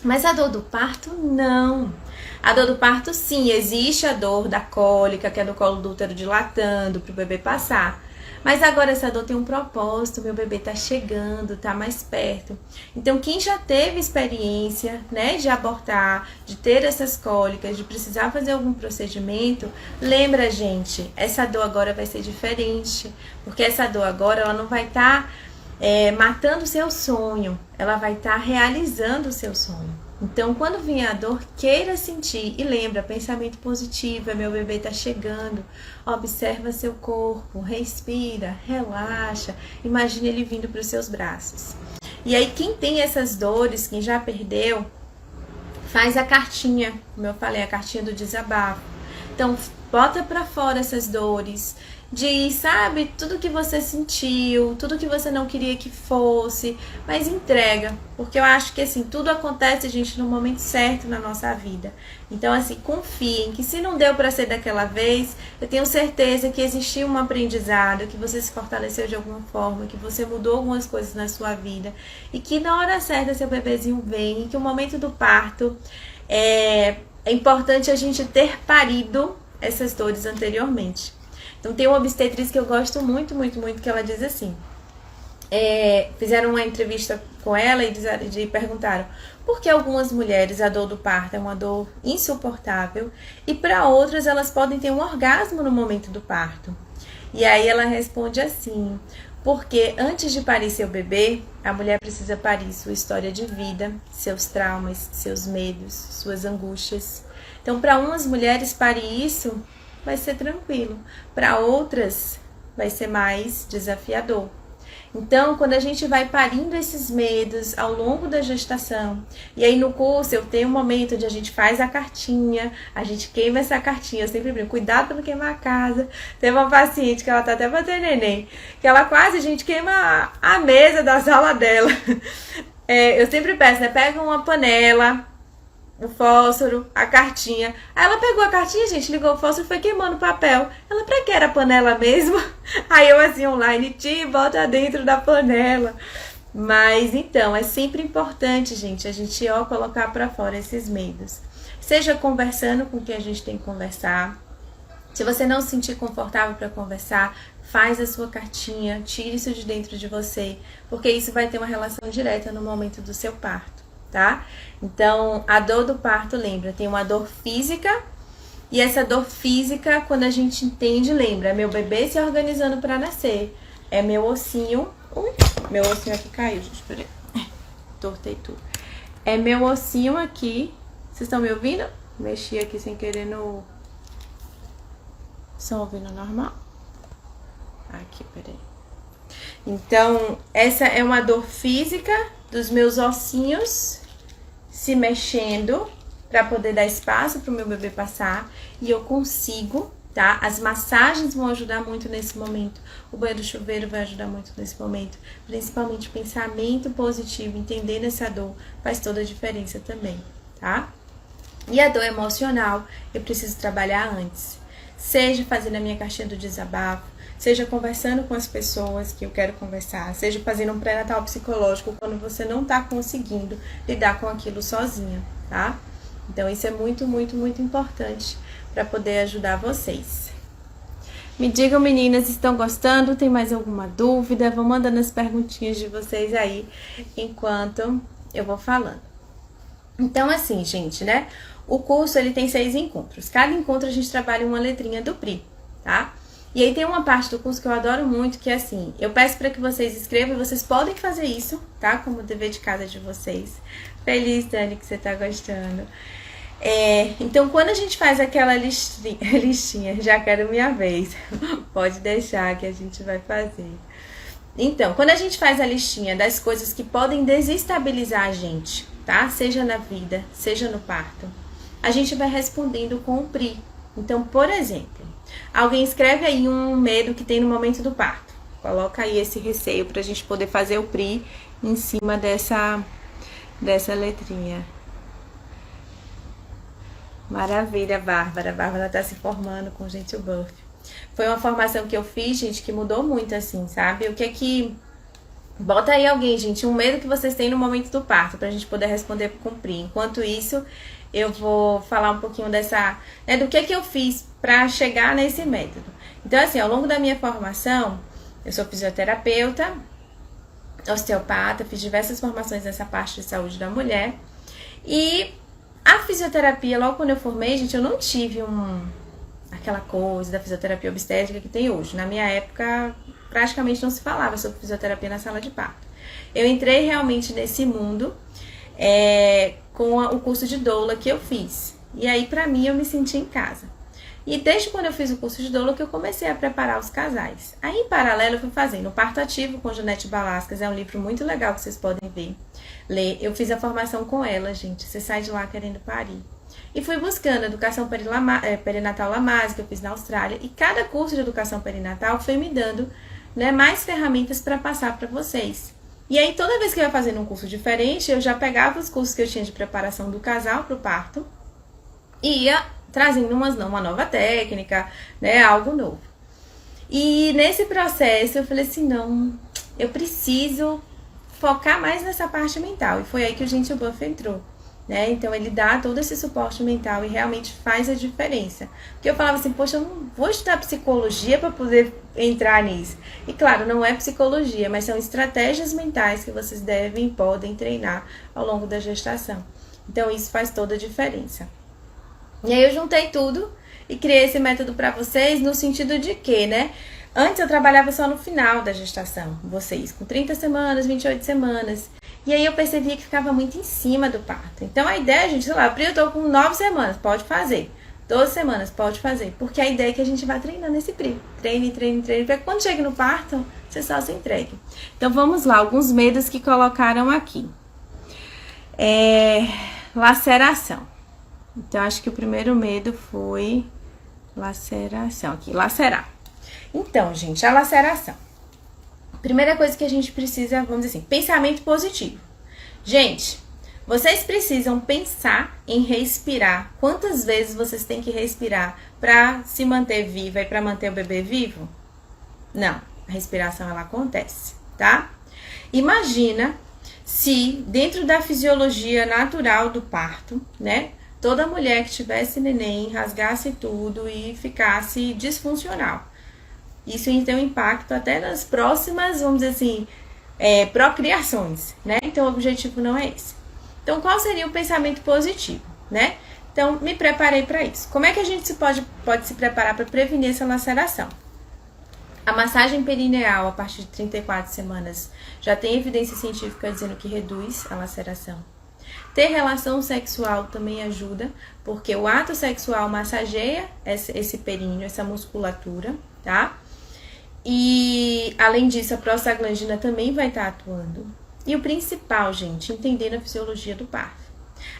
Speaker 1: Mas a dor do parto, não. A dor do parto, sim, existe a dor da cólica, que é do colo do útero dilatando para o bebê passar. Mas agora essa dor tem um propósito, meu bebê tá chegando, tá mais perto. Então quem já teve experiência, né, de abortar, de ter essas cólicas, de precisar fazer algum procedimento, lembra, gente, essa dor agora vai ser diferente. Porque essa dor agora, ela não vai estar matando o seu sonho, ela vai estar realizando o seu sonho. Então, quando vier a dor, queira sentir. E lembra, pensamento positivo, meu bebê tá chegando. Observa seu corpo, respira, relaxa. Imagine ele vindo para os seus braços. E aí, quem tem essas dores, quem já perdeu, faz a cartinha. Como eu falei, a cartinha do desabafo. Então, bota para fora essas dores. Diz, sabe, tudo que você sentiu, tudo que você não queria que fosse, mas entrega, porque eu acho que assim, tudo acontece, gente, no momento certo na nossa vida. Então assim, confiem que se não deu para ser daquela vez, eu tenho certeza que existiu um aprendizado, que você se fortaleceu de alguma forma, que você mudou algumas coisas na sua vida, e que na hora certa seu bebezinho vem, e que o momento do parto é importante a gente ter parido essas dores anteriormente. Então tem uma obstetriz que eu gosto muito, que ela diz assim, fizeram uma entrevista com ela e perguntaram por que algumas mulheres a dor do parto é uma dor insuportável e para outras elas podem ter um orgasmo no momento do parto. E aí ela responde assim, porque antes de parir seu bebê, a mulher precisa parir sua história de vida, seus traumas, seus medos, suas angústias. Então para umas mulheres parir isso vai ser tranquilo, para outras vai ser mais desafiador. Então, quando a gente vai parindo esses medos ao longo da gestação, e aí no curso eu tenho um momento onde a gente faz a cartinha, a gente queima essa cartinha, eu sempre brinco, cuidado para não queimar a casa. Teve uma paciente que ela tá até pra ter neném, que ela quase, a gente queima a mesa da sala dela. Eu sempre peço, né, pega uma panela, o fósforo, a cartinha. Aí ela pegou a cartinha, gente, ligou o fósforo e foi queimando o papel. Ela, pra que era a panela mesmo? Aí eu assim, online, bota dentro da panela. Mas então, é sempre importante, gente, a gente colocar pra fora esses medos. Seja conversando com quem a gente tem que conversar. Se você não se sentir confortável para conversar, faz a sua cartinha, tire isso de dentro de você, porque isso vai ter uma relação direta no momento do seu parto. tá? Então, a dor do parto, lembra, tem uma dor física, e essa dor física, quando a gente entende, lembra, é meu bebê se organizando para nascer, é meu ossinho, meu ossinho aqui caiu, gente, peraí, tortei tudo, é meu ossinho aqui, vocês estão me ouvindo? Mexi aqui sem querer no... Estão ouvindo normal? Aqui, peraí. Então, essa é uma dor física dos meus ossinhos se mexendo para poder dar espaço para o meu bebê passar. E eu consigo, tá? As massagens vão ajudar muito nesse momento. O banho do chuveiro vai ajudar muito nesse momento. Principalmente pensamento positivo, entendendo essa dor, faz toda a diferença também, tá? E a dor emocional, eu preciso trabalhar antes. Seja fazendo a minha caixinha do desabafo, seja conversando com as pessoas que eu quero conversar, seja fazendo um pré-natal psicológico quando você não tá conseguindo lidar com aquilo sozinha, tá? Então isso é muito, muito, muito importante para poder ajudar vocês. Me digam, meninas, estão gostando? Tem mais alguma dúvida? Vão mandando as perguntinhas de vocês aí enquanto eu vou falando. Então assim, gente, né? O curso, ele tem 6 encontros. Cada encontro a gente trabalha uma letrinha do PRI, tá? E aí tem uma parte do curso que eu adoro muito, que é assim, eu peço para que vocês escrevam, e vocês podem fazer isso, tá? Como dever de casa de vocês. Feliz, Dani, que você tá gostando. Então, quando a gente faz aquela listinha, já quero minha vez, pode deixar que a gente vai fazer. Então, quando a gente faz a listinha das coisas que podem desestabilizar a gente, tá? Seja na vida, seja no parto, a gente vai respondendo com o PRI. Então, por exemplo, alguém escreve aí um medo que tem no momento do parto. Coloca aí esse receio pra gente poder fazer o PRI em cima dessa letrinha. Maravilha, Bárbara. A Bárbara tá se formando com Gentle Birth. Foi uma formação que eu fiz, gente, que mudou muito, assim, sabe? O que é que... Bota aí alguém, gente, um medo que vocês têm no momento do parto, pra gente poder responder com o PRI. Enquanto isso, eu vou falar um pouquinho dessa... né, do que eu fiz pra chegar nesse método. Então, assim, ao longo da minha formação, eu sou fisioterapeuta, osteopata, fiz diversas formações nessa parte de saúde da mulher. E a fisioterapia, logo quando eu formei, gente, eu não tive aquela coisa da fisioterapia obstétrica que tem hoje. Na minha época, praticamente não se falava sobre fisioterapia na sala de parto. Eu entrei realmente nesse mundo com o curso de doula que eu fiz. E aí, pra mim, eu me senti em casa. E desde quando eu fiz o curso de doula que eu comecei a preparar os casais. Aí, em paralelo, eu fui fazendo o Parto Ativo com Janete Balascas. É um livro muito legal que vocês podem ler. Eu fiz a formação com ela, gente. Você sai de lá querendo parir. E fui buscando educação perinatal Lamaze, que eu fiz na Austrália. E cada curso de educação perinatal foi me dando, né, mais ferramentas para passar para vocês. E aí, toda vez que eu ia fazendo um curso diferente, eu já pegava os cursos que eu tinha de preparação do casal para o parto e ia trazendo uma nova técnica, né, algo novo. E nesse processo eu falei assim, não, eu preciso focar mais nessa parte mental. E foi aí que o Gentle Birth entrou, né? Então ele dá todo esse suporte mental e realmente faz a diferença. Porque eu falava assim, poxa, eu não vou estudar psicologia para poder entrar nisso. E claro, não é psicologia, mas são estratégias mentais que vocês podem treinar ao longo da gestação. Então isso faz toda a diferença. E aí eu juntei tudo e criei esse método para vocês no sentido de que, né? Antes eu trabalhava só no final da gestação, vocês, com 30 semanas, 28 semanas. E aí eu percebia que ficava muito em cima do parto. Então a ideia, gente, sei lá, eu tô com 9 semanas, pode fazer. 12 semanas, pode fazer. Porque a ideia é que a gente vá treinando esse PRI. Treine, para que quando chegue no parto, você só se entregue. Então vamos lá, alguns medos que colocaram aqui. Laceração. Então, acho que o primeiro medo foi laceração. Aqui, lacerar. Então, gente, a laceração. Primeira coisa que a gente precisa, vamos dizer assim, pensamento positivo. Gente, vocês precisam pensar em respirar. Quantas vezes vocês têm que respirar para se manter viva e para manter o bebê vivo? Não, a respiração ela acontece, tá? Imagina se dentro da fisiologia natural do parto, né? Toda mulher que tivesse neném, rasgasse tudo e ficasse disfuncional. Isso tem um impacto até nas próximas, vamos dizer assim, procriações, né? Então o objetivo não é esse. Então, qual seria o pensamento positivo, né? Então, me preparei para isso. Como é que a gente pode se preparar para prevenir essa laceração? A massagem perineal, a partir de 34 semanas, já tem evidência científica dizendo que reduz a laceração. Ter relação sexual também ajuda, porque o ato sexual massageia esse períneo, essa musculatura, tá? E, além disso, a prostaglandina também vai estar atuando. E o principal, gente, entender a fisiologia do parto.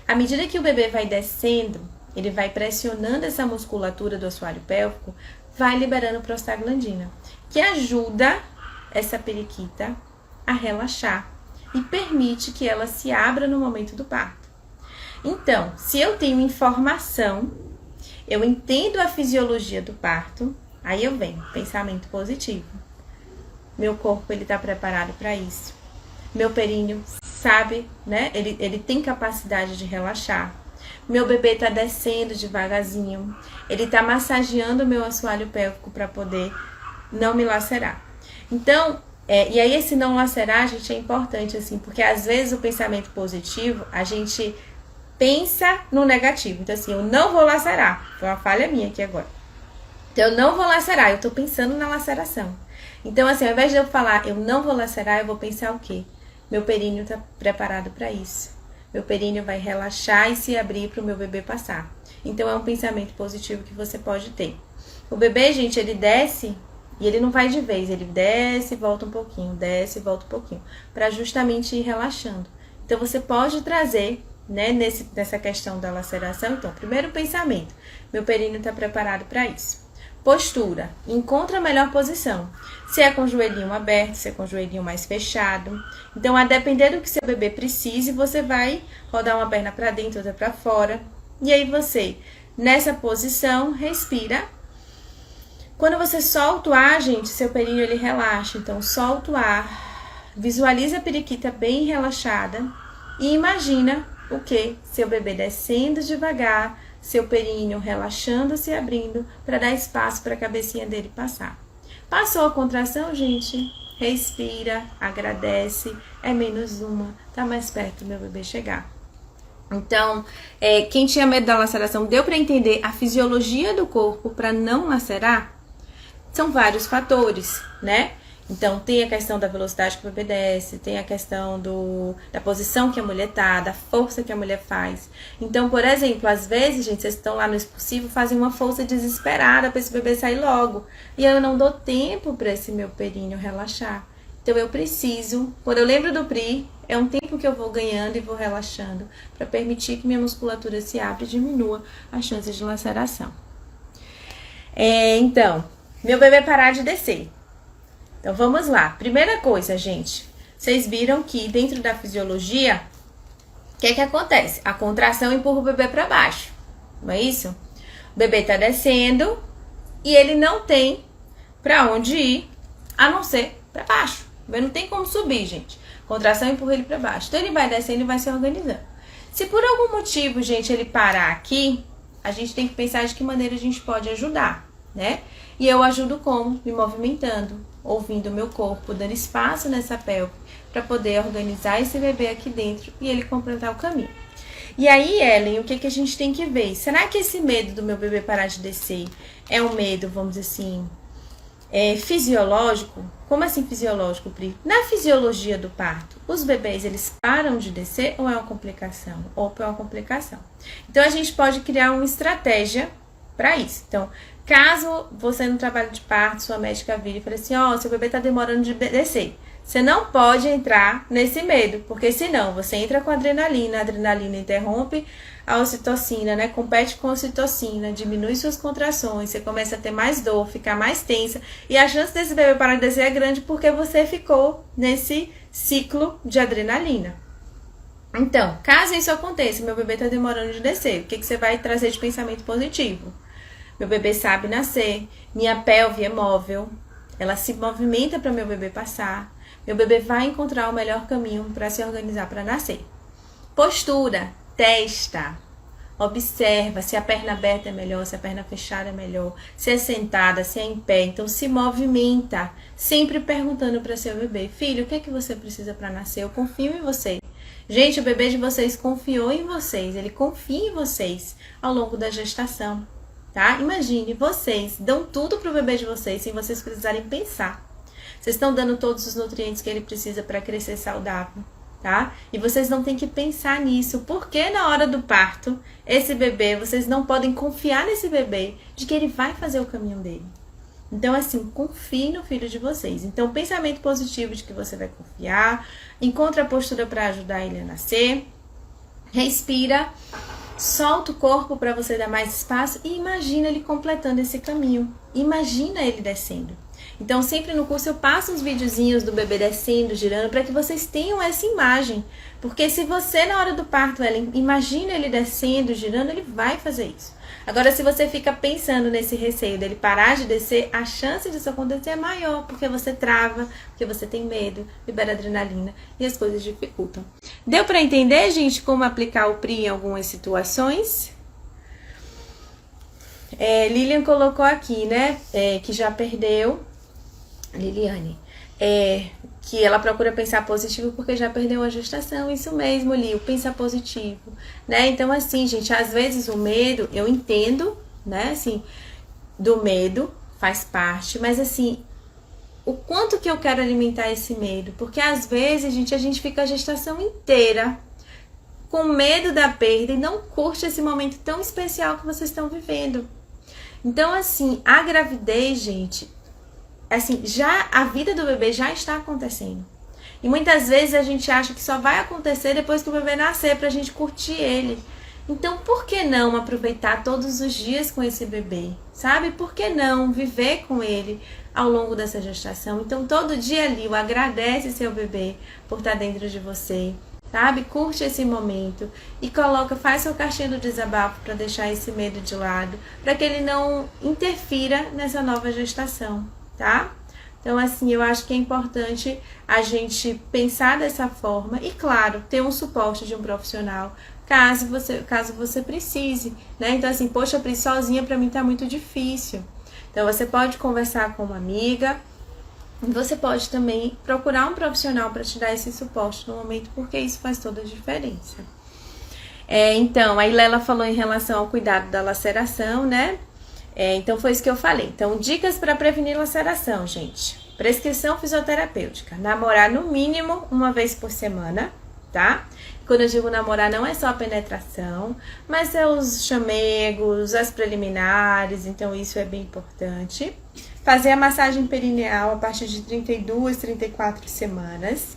Speaker 1: À medida que o bebê vai descendo, ele vai pressionando essa musculatura do assoalho pélvico, vai liberando prostaglandina, que ajuda essa periquita a relaxar e permite que ela se abra no momento do parto. Então, se eu tenho informação, eu entendo a fisiologia do parto, aí eu venho, pensamento positivo. Meu corpo, ele está preparado para isso. Meu períneo sabe, né? Ele tem capacidade de relaxar. Meu bebê está descendo devagarzinho. Ele está massageando o meu assoalho pélvico para poder não me lacerar. Então, e aí esse não lacerar, gente, é importante, assim, porque às vezes o pensamento positivo, a gente pensa no negativo. Então, assim, eu não vou lacerar. Foi uma falha minha aqui agora. Então, eu não vou lacerar, eu tô pensando na laceração. Então, assim, ao invés de eu falar, eu não vou lacerar, eu vou pensar o quê? Meu períneo tá preparado para isso. Meu períneo vai relaxar e se abrir para o meu bebê passar. Então, é um pensamento positivo que você pode ter. O bebê, gente, ele desce e ele não vai de vez. Ele desce e volta um pouquinho, desce e volta um pouquinho, para justamente ir relaxando. Então, você pode trazer, né, nessa questão da laceração. Então, primeiro pensamento, meu períneo está preparado para isso. Postura, encontra a melhor posição. Se é com o joelhinho aberto, se é com o joelhinho mais fechado. Então, a depender do que seu bebê precise, você vai rodar uma perna para dentro, outra para fora. E aí você, nessa posição, respira. Quando você solta o ar, gente, seu períneo ele relaxa. Então, solta o ar, visualiza a periquita bem relaxada e imagina o quê? Seu bebê descendo devagar, seu períneo relaxando, se abrindo, para dar espaço para a cabecinha dele passar. Passou a contração, gente? Respira, agradece, é menos uma, tá mais perto do meu bebê chegar. Então, quem tinha medo da laceração, deu para entender a fisiologia do corpo para não lacerar? São vários fatores, né? Então, tem a questão da velocidade que o bebê desce, tem a questão da posição que a mulher tá, da força que a mulher faz. Então, por exemplo, às vezes, gente, vocês estão lá no expulsivo, fazem uma força desesperada para esse bebê sair logo. E eu não dou tempo para esse meu períneo relaxar. Então, eu preciso, quando eu lembro do PRI, é um tempo que eu vou ganhando e vou relaxando, para permitir que minha musculatura se abra e diminua as chances de laceração. Então, meu bebê parar de descer. Então, vamos lá. Primeira coisa, gente. Vocês viram que dentro da fisiologia, o que acontece? A contração empurra o bebê para baixo. Não é isso? O bebê tá descendo e ele não tem para onde ir, a não ser para baixo. O bebê não tem como subir, gente. Contração empurra ele para baixo. Então, ele vai descendo e vai se organizando. Se por algum motivo, gente, ele parar aqui, a gente tem que pensar de que maneira a gente pode ajudar, né? E eu ajudo como? Me movimentando, ouvindo o meu corpo, dando espaço nessa pelve para poder organizar esse bebê aqui dentro e ele completar o caminho. E aí, Ellen, o que a gente tem que ver? Será que esse medo do meu bebê parar de descer é um medo, vamos dizer assim, fisiológico? Como assim fisiológico, Pri? Na fisiologia do parto, os bebês, eles param de descer ou é uma complicação? Ou é uma complicação. Então, a gente pode criar uma estratégia para isso. Então, caso você no trabalho de parto, sua médica vire e fale assim, seu bebê tá demorando de descer. Você não pode entrar nesse medo, porque senão você entra com adrenalina, a adrenalina interrompe a ocitocina, né? Compete com a ocitocina, diminui suas contrações, você começa a ter mais dor, ficar mais tensa, e a chance desse bebê parar de descer é grande porque você ficou nesse ciclo de adrenalina. Então, caso isso aconteça, meu bebê tá demorando de descer, o que você vai trazer de pensamento positivo? Meu bebê sabe nascer, minha pelve é móvel, ela se movimenta para meu bebê passar, meu bebê vai encontrar o melhor caminho para se organizar para nascer. Postura, testa, observa se a perna aberta é melhor, se a perna fechada é melhor, se é sentada, se é em pé. Então, se movimenta, sempre perguntando para seu bebê, filho, o que é que você precisa para nascer? Eu confio em você. Gente, o bebê de vocês confiou em vocês, ele confia em vocês ao longo da gestação, tá? Imagine, vocês dão tudo pro bebê de vocês sem vocês precisarem pensar. Vocês estão dando todos os nutrientes que ele precisa para crescer saudável, tá? E vocês não têm que pensar nisso, porque na hora do parto, esse bebê, vocês não podem confiar nesse bebê de que ele vai fazer o caminho dele. Então, assim, confie no filho de vocês. Então, pensamento positivo de que você vai confiar, encontra a postura para ajudar ele a nascer, respira, solta o corpo para você dar mais espaço e imagina ele completando esse caminho. Imagina ele descendo. Então, sempre no curso eu passo uns videozinhos do bebê descendo, girando, para que vocês tenham essa imagem. Porque se você, na hora do parto, imagina ele descendo, girando, ele vai fazer isso. Agora, se você fica pensando nesse receio dele parar de descer, a chance disso acontecer é maior, porque você trava, porque você tem medo, libera adrenalina e as coisas dificultam. Deu para entender, gente, como aplicar o PRI em algumas situações? Lilian colocou aqui, né, que já perdeu, Liliane, que ela procura pensar positivo porque já perdeu a gestação. Isso mesmo, Li, o pensar positivo, né? Então, assim, gente, às vezes o medo, eu entendo, né, assim, do medo, faz parte, mas assim, o quanto que eu quero alimentar esse medo? Porque às vezes, gente, a gente fica a gestação inteira com medo da perda e não curte esse momento tão especial que vocês estão vivendo. Então, assim, a gravidez, gente, assim, já a vida do bebê já está acontecendo. E muitas vezes a gente acha que só vai acontecer depois que o bebê nascer pra gente curtir ele. Então, por que não aproveitar todos os dias com esse bebê? Sabe? Por que não viver com ele ao longo dessa gestação? Então, todo dia ali, agradece seu bebê por estar dentro de você, sabe? Curte esse momento e faz sua caixinha do desabafo para deixar esse medo de lado, para que ele não interfira nessa nova gestação, tá? Então, assim, eu acho que é importante a gente pensar dessa forma e, claro, ter um suporte de um profissional, caso você precise, né? Então, assim, poxa, Pri, sozinha pra mim tá muito difícil. Então, você pode conversar com uma amiga, você pode também procurar um profissional para te dar esse suporte no momento, porque isso faz toda a diferença. Então, a Ilela falou em relação ao cuidado da laceração, né? Então, foi isso que eu falei. Então, dicas para prevenir laceração, gente. Prescrição fisioterapêutica. Namorar no mínimo uma vez por semana, tá? Quando eu digo namorar, não é só a penetração, mas é os chamegos, as preliminares, então isso é bem importante. Fazer a massagem perineal a partir de 32, 34 semanas.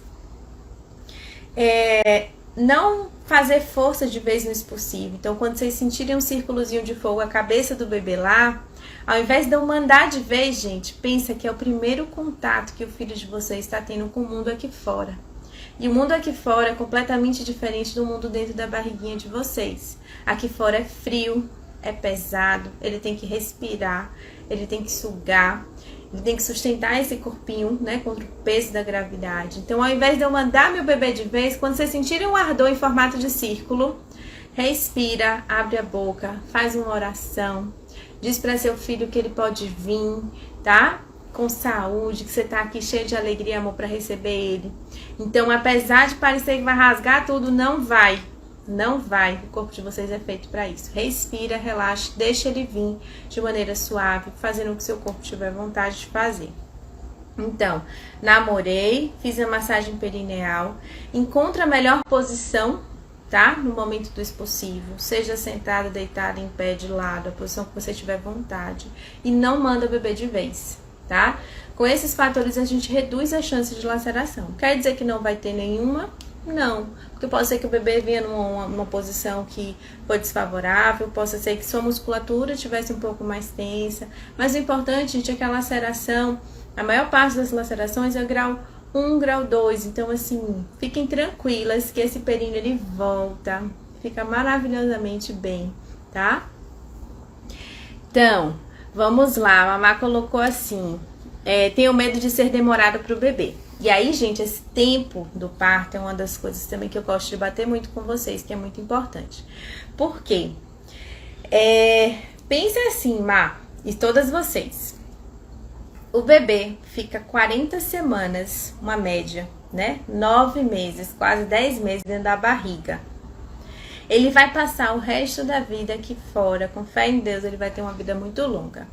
Speaker 1: Não fazer força de vez no expulsivo. Então, quando vocês sentirem um círculozinho de fogo, a cabeça do bebê lá, ao invés de eu mandar de vez, gente, pensa que é o primeiro contato que o filho de vocês está tendo com o mundo aqui fora. E o mundo aqui fora é completamente diferente do mundo dentro da barriguinha de vocês. Aqui fora é frio, é pesado, ele tem que respirar, ele tem que sugar, ele tem que sustentar esse corpinho, né, contra o peso da gravidade. Então, ao invés de eu mandar meu bebê de vez, quando vocês sentirem um ardor em formato de círculo, respira, abre a boca, faz uma oração, diz para seu filho que ele pode vir, tá? Com saúde, que você tá aqui cheio de alegria e amor para receber ele. Então, apesar de parecer que vai rasgar tudo, não vai. Não vai. O corpo de vocês é feito para isso. Respira, relaxa, deixa ele vir de maneira suave, fazendo o que seu corpo tiver vontade de fazer. Então, namorei, fiz a massagem perineal, encontra a melhor posição, tá? No momento do expulsivo, seja sentada, deitada, em pé, de lado, a posição que você tiver vontade. E não manda o bebê de vez, tá? Com esses fatores a gente reduz a chance de laceração. Quer dizer que não vai ter nenhuma? Não, porque pode ser que o bebê venha numa posição que foi desfavorável, possa ser que sua musculatura tivesse um pouco mais tensa, mas o importante, gente, é que a laceração, a maior parte das lacerações é grau 1, grau 2, então assim, fiquem tranquilas que esse períneo ele volta, fica maravilhosamente bem, tá? Então, vamos lá, a Mamá colocou assim, tenho medo de ser demorado para o bebê. E aí, gente, esse tempo do parto é uma das coisas também que eu gosto de bater muito com vocês, que é muito importante. Por quê? Pense assim, Má, e todas vocês. O bebê fica 40 semanas, uma média, né? 9 meses, quase 10 meses dentro da barriga. Ele vai passar o resto da vida aqui fora, com fé em Deus, ele vai ter uma vida muito longa.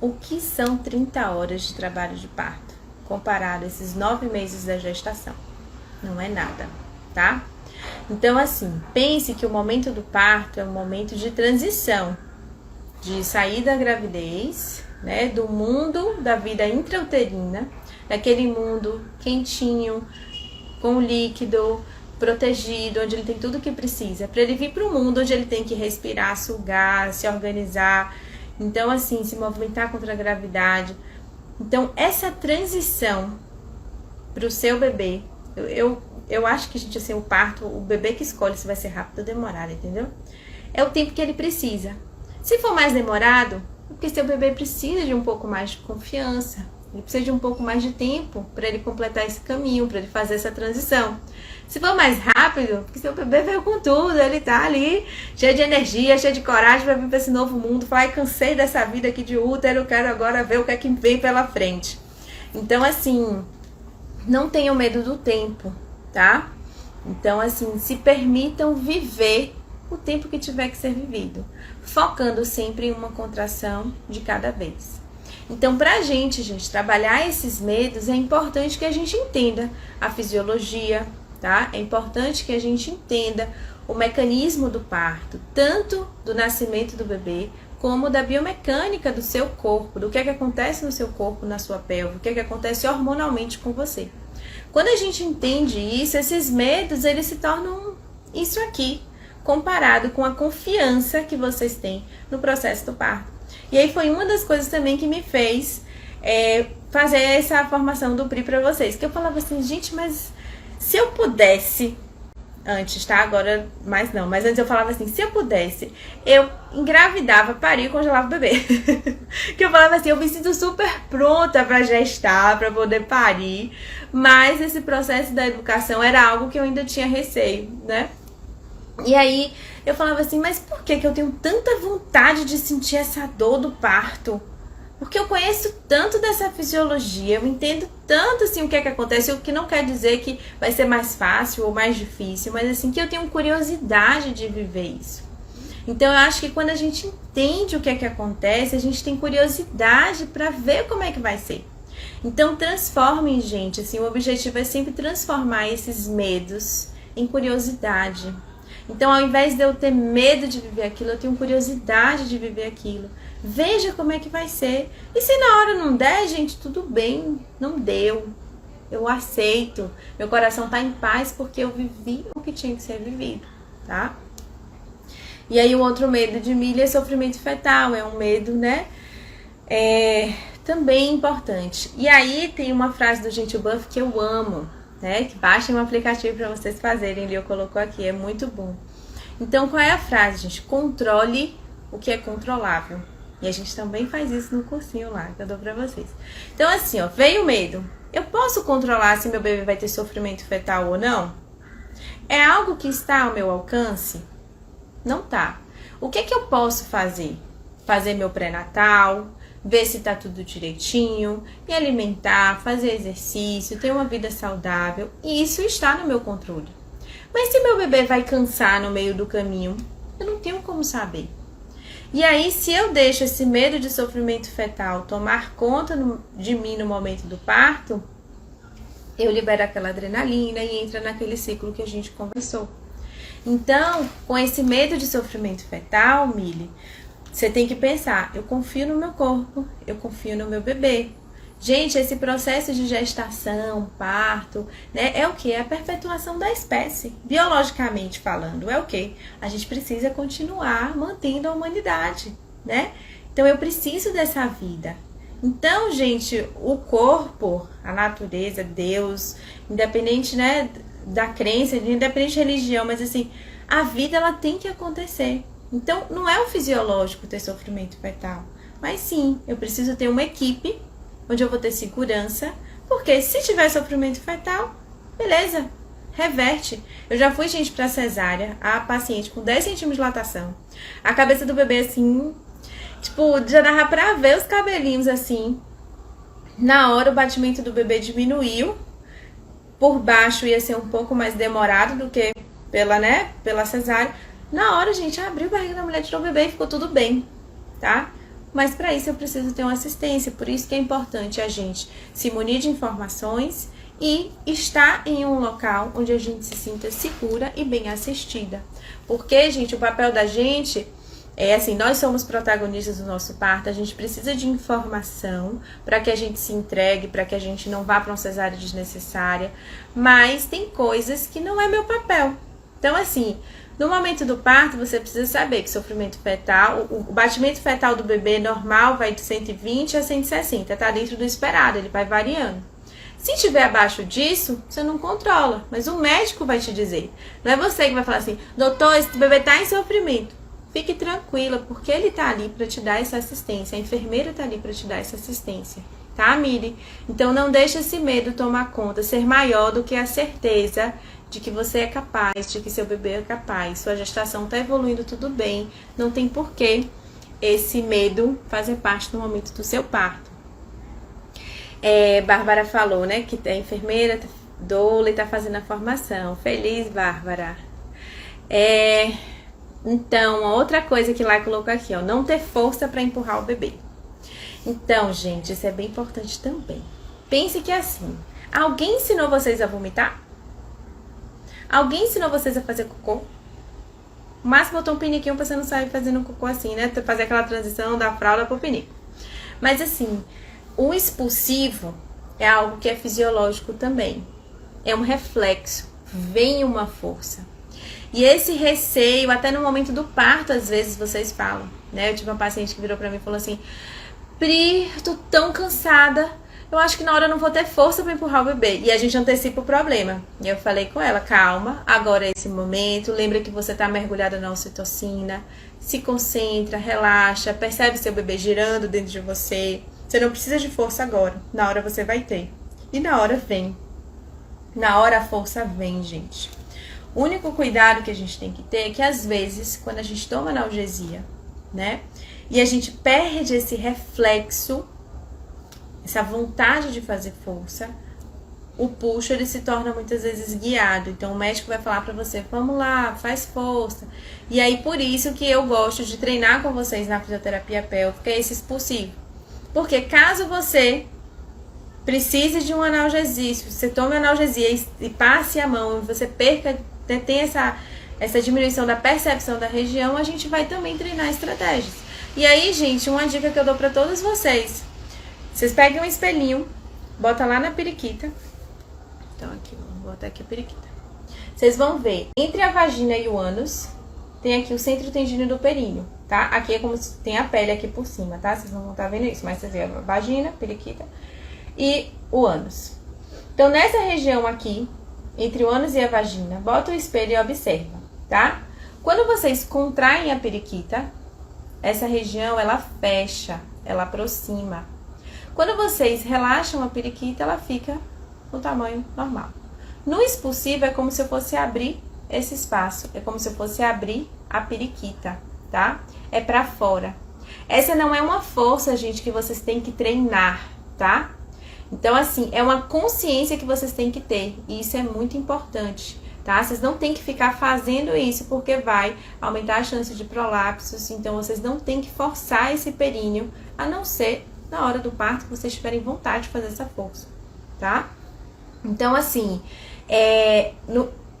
Speaker 1: O que são 30 horas de trabalho de parto, comparado a esses 9 meses da gestação? Não é nada, tá? Então, assim, pense que o momento do parto é um momento de transição, de sair da gravidez, né, do mundo da vida intrauterina, daquele mundo quentinho, com líquido, protegido, onde ele tem tudo o que precisa, para ele vir para o mundo onde ele tem que respirar, sugar, se organizar, então assim, se movimentar contra a gravidade. Então essa transição para o seu bebê, eu acho que, gente, assim, o parto, o bebê que escolhe se vai ser rápido ou demorado, entendeu? É o tempo que ele precisa. Se for mais demorado, é porque seu bebê precisa de um pouco mais de confiança, ele precisa de um pouco mais de tempo para ele completar esse caminho, para ele fazer essa transição. Se for mais rápido, porque seu bebê veio com tudo, ele tá ali cheio de energia, cheio de coragem para vir para esse novo mundo, falar, cansei dessa vida aqui de útero, quero agora ver o que é que vem pela frente. Então, assim, não tenham medo do tempo, tá? Então, assim, se permitam viver o tempo que tiver que ser vivido, focando sempre em uma contração de cada vez. Então, pra gente, trabalhar esses medos, é importante que a gente entenda a fisiologia, tá? É importante que a gente entenda o mecanismo do parto, tanto do nascimento do bebê, como da biomecânica do seu corpo, do que é que acontece no seu corpo, na sua pelve, o que é que acontece hormonalmente com você. Quando a gente entende isso, esses medos, eles se tornam isso aqui, comparado com a confiança que vocês têm no processo do parto. E aí foi uma das coisas também que me fez fazer essa formação do PRI para vocês. Que eu falava assim, gente, mas se eu pudesse, antes, tá? Agora, mais não. Mas antes eu falava assim, se eu pudesse, eu engravidava, paria e congelava o bebê. Que eu falava assim, eu me sinto super pronta para gestar, para poder parir. Mas esse processo da educação era algo que eu ainda tinha receio, né? E aí eu falava assim, mas por que eu tenho tanta vontade de sentir essa dor do parto? Porque eu conheço tanto dessa fisiologia, eu entendo tanto assim o que é que acontece, o que não quer dizer que vai ser mais fácil ou mais difícil, mas assim que eu tenho curiosidade de viver isso. Então eu acho que quando a gente entende o que é que acontece, a gente tem curiosidade para ver como é que vai ser. Então transformem, gente, assim, o objetivo é sempre transformar esses medos em curiosidade. Então, ao invés de eu ter medo de viver aquilo, eu tenho curiosidade de viver aquilo. Veja como é que vai ser. E se na hora não der, gente, tudo bem, não deu. Eu aceito. Meu coração tá em paz porque eu vivi o que tinha que ser vivido, tá? E aí o outro medo de milha é sofrimento fetal. É um medo, né? Também importante. E aí tem uma frase do Gentle Buff que eu amo, né? Que baixem um aplicativo para vocês fazerem, ele eu colocou aqui, é muito bom. Então, qual é a frase, gente? Controle o que é controlável. E a gente também faz isso no cursinho lá, que eu dou pra vocês. Então, assim, ó, veio o medo. Eu posso controlar se meu bebê vai ter sofrimento fetal ou não? É algo que está ao meu alcance? Não tá. O que eu posso fazer? Fazer meu pré-natal, ver se tá tudo direitinho, me alimentar, fazer exercício, ter uma vida saudável. E isso está no meu controle. Mas se meu bebê vai cansar no meio do caminho, eu não tenho como saber. E aí, se eu deixo esse medo de sofrimento fetal tomar conta de mim no momento do parto, eu libero aquela adrenalina e entra naquele ciclo que a gente conversou. Então, com esse medo de sofrimento fetal, Mili, você tem que pensar, eu confio no meu corpo, eu confio no meu bebê. Gente, esse processo de gestação, parto, né, é o que? É a perpetuação da espécie, biologicamente falando, é o que? A gente precisa continuar mantendo a humanidade, né? Então, eu preciso dessa vida. Então, gente, o corpo, a natureza, Deus, independente, né, da crença, independente de religião, mas assim, a vida, ela tem que acontecer. Então, não é o fisiológico ter sofrimento fetal, mas sim, eu preciso ter uma equipe onde eu vou ter segurança, porque se tiver sofrimento fetal, beleza, reverte. Eu já fui, gente, pra cesárea, a paciente com 10 centímetros de dilatação, a cabeça do bebê assim, tipo, já dava pra ver os cabelinhos assim. Na hora o batimento do bebê diminuiu, por baixo ia ser um pouco mais demorado do que pela cesárea. Na hora, gente, abriu a barriga da mulher, tirou o bebê e ficou tudo bem, tá? Mas para isso eu preciso ter uma assistência, por isso que é importante a gente se munir de informações e estar em um local onde a gente se sinta segura e bem assistida. Porque, gente, o papel da gente é assim, nós somos protagonistas do nosso parto, a gente precisa de informação para que a gente se entregue, para que a gente não vá para uma cesárea desnecessária, mas tem coisas que não é meu papel. Então, assim, no momento do parto, você precisa saber que sofrimento fetal, o batimento fetal do bebê normal vai de 120 a 160, tá dentro do esperado, ele vai variando. Se estiver abaixo disso, você não controla, mas o médico vai te dizer. Não é você que vai falar assim, doutor, esse bebê tá em sofrimento. Fique tranquila, porque ele tá ali para te dar essa assistência, a enfermeira tá ali para te dar essa assistência, tá, Miri? Então não deixe esse medo tomar conta, ser maior do que a certeza de que você é capaz, de que seu bebê é capaz, sua gestação tá evoluindo tudo bem, não tem porquê esse medo fazer parte do momento do seu parto. Bárbara falou, né, que é enfermeira, doula e tá fazendo a formação. Feliz, Bárbara. Então, outra coisa que lá colocou aqui, ó, não ter força para empurrar o bebê. Então, gente, isso é bem importante também. Pense que é assim, alguém ensinou vocês a vomitar? Alguém ensinou vocês a fazer cocô? O máximo botou um piniquinho pra você não sair fazendo cocô assim, né? Fazer aquela transição da fralda pro pinico. Mas assim, o expulsivo é algo que é fisiológico também. É um reflexo, vem uma força. E esse receio, até no momento do parto, às vezes vocês falam, né? Eu tive uma paciente que virou pra mim e falou assim, Pri, tô tão cansada, eu acho que na hora eu não vou ter força pra empurrar o bebê. E a gente antecipa o problema. E eu falei com ela, calma, agora é esse momento, lembra que você tá mergulhada na ocitocina, se concentra, relaxa, percebe seu bebê girando dentro de você. Você não precisa de força agora, na hora você vai ter. E na hora vem. Na hora a força vem, gente. O único cuidado que a gente tem que ter é que às vezes, quando a gente toma analgesia, né? E a gente perde esse reflexo, essa vontade de fazer força, o puxo ele se torna muitas vezes guiado. Então o médico vai falar pra você, vamos lá, faz força. E aí por isso que eu gosto de treinar com vocês na fisioterapia pélvica esse expulsivo. Porque caso você precise de um analgésico, você tome analgesia e passe a mão e você tem essa diminuição da percepção da região, a gente vai também treinar estratégias. E aí, gente, uma dica que eu dou pra todos vocês. Vocês pegam um espelhinho, bota lá na periquita. Então aqui, vou botar aqui a periquita. Vocês vão ver, entre a vagina e o ânus, tem aqui o centro tendíneo do períneo, tá? Aqui é como se tem a pele aqui por cima, tá? Vocês não vão estar vendo isso, mas vocês veem a vagina, periquita e o ânus. Então, nessa região aqui, entre o ânus e a vagina, bota o espelho e observa, tá? Quando vocês contraem a periquita, essa região, ela fecha, ela aproxima. Quando vocês relaxam a periquita, ela fica no tamanho normal. No expulsivo, é como se eu fosse abrir esse espaço, é como se eu fosse abrir a periquita, tá? É pra fora. Essa não é uma força, gente, que vocês têm que treinar, tá? Então, assim, é uma consciência que vocês têm que ter. E isso é muito importante, tá? Vocês não têm que ficar fazendo isso, porque vai aumentar a chance de prolapsos. Então, vocês não têm que forçar esse períneo, a não ser na hora do parto que vocês tiverem vontade de fazer essa força, tá? Então, assim,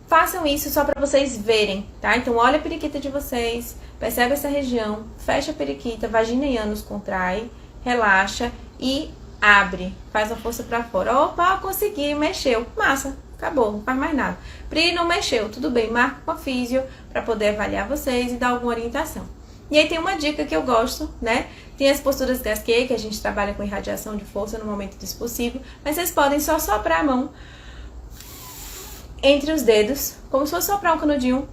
Speaker 1: façam isso só pra vocês verem, tá? Então, olha a periquita de vocês, percebe essa região, fecha a periquita, vagina e ânus contrai, relaxa e abre, faz a força pra fora. Opa, consegui, mexeu, massa, acabou, não faz mais nada. Pri, não mexeu, tudo bem, marca com a físio pra poder avaliar vocês e dar alguma orientação. E aí tem uma dica que eu gosto, né? Tem as posturas Gasquet, que a gente trabalha com irradiação de força no momento do expulsivo, mas vocês podem só soprar a mão entre os dedos, como se fosse soprar um canudinho,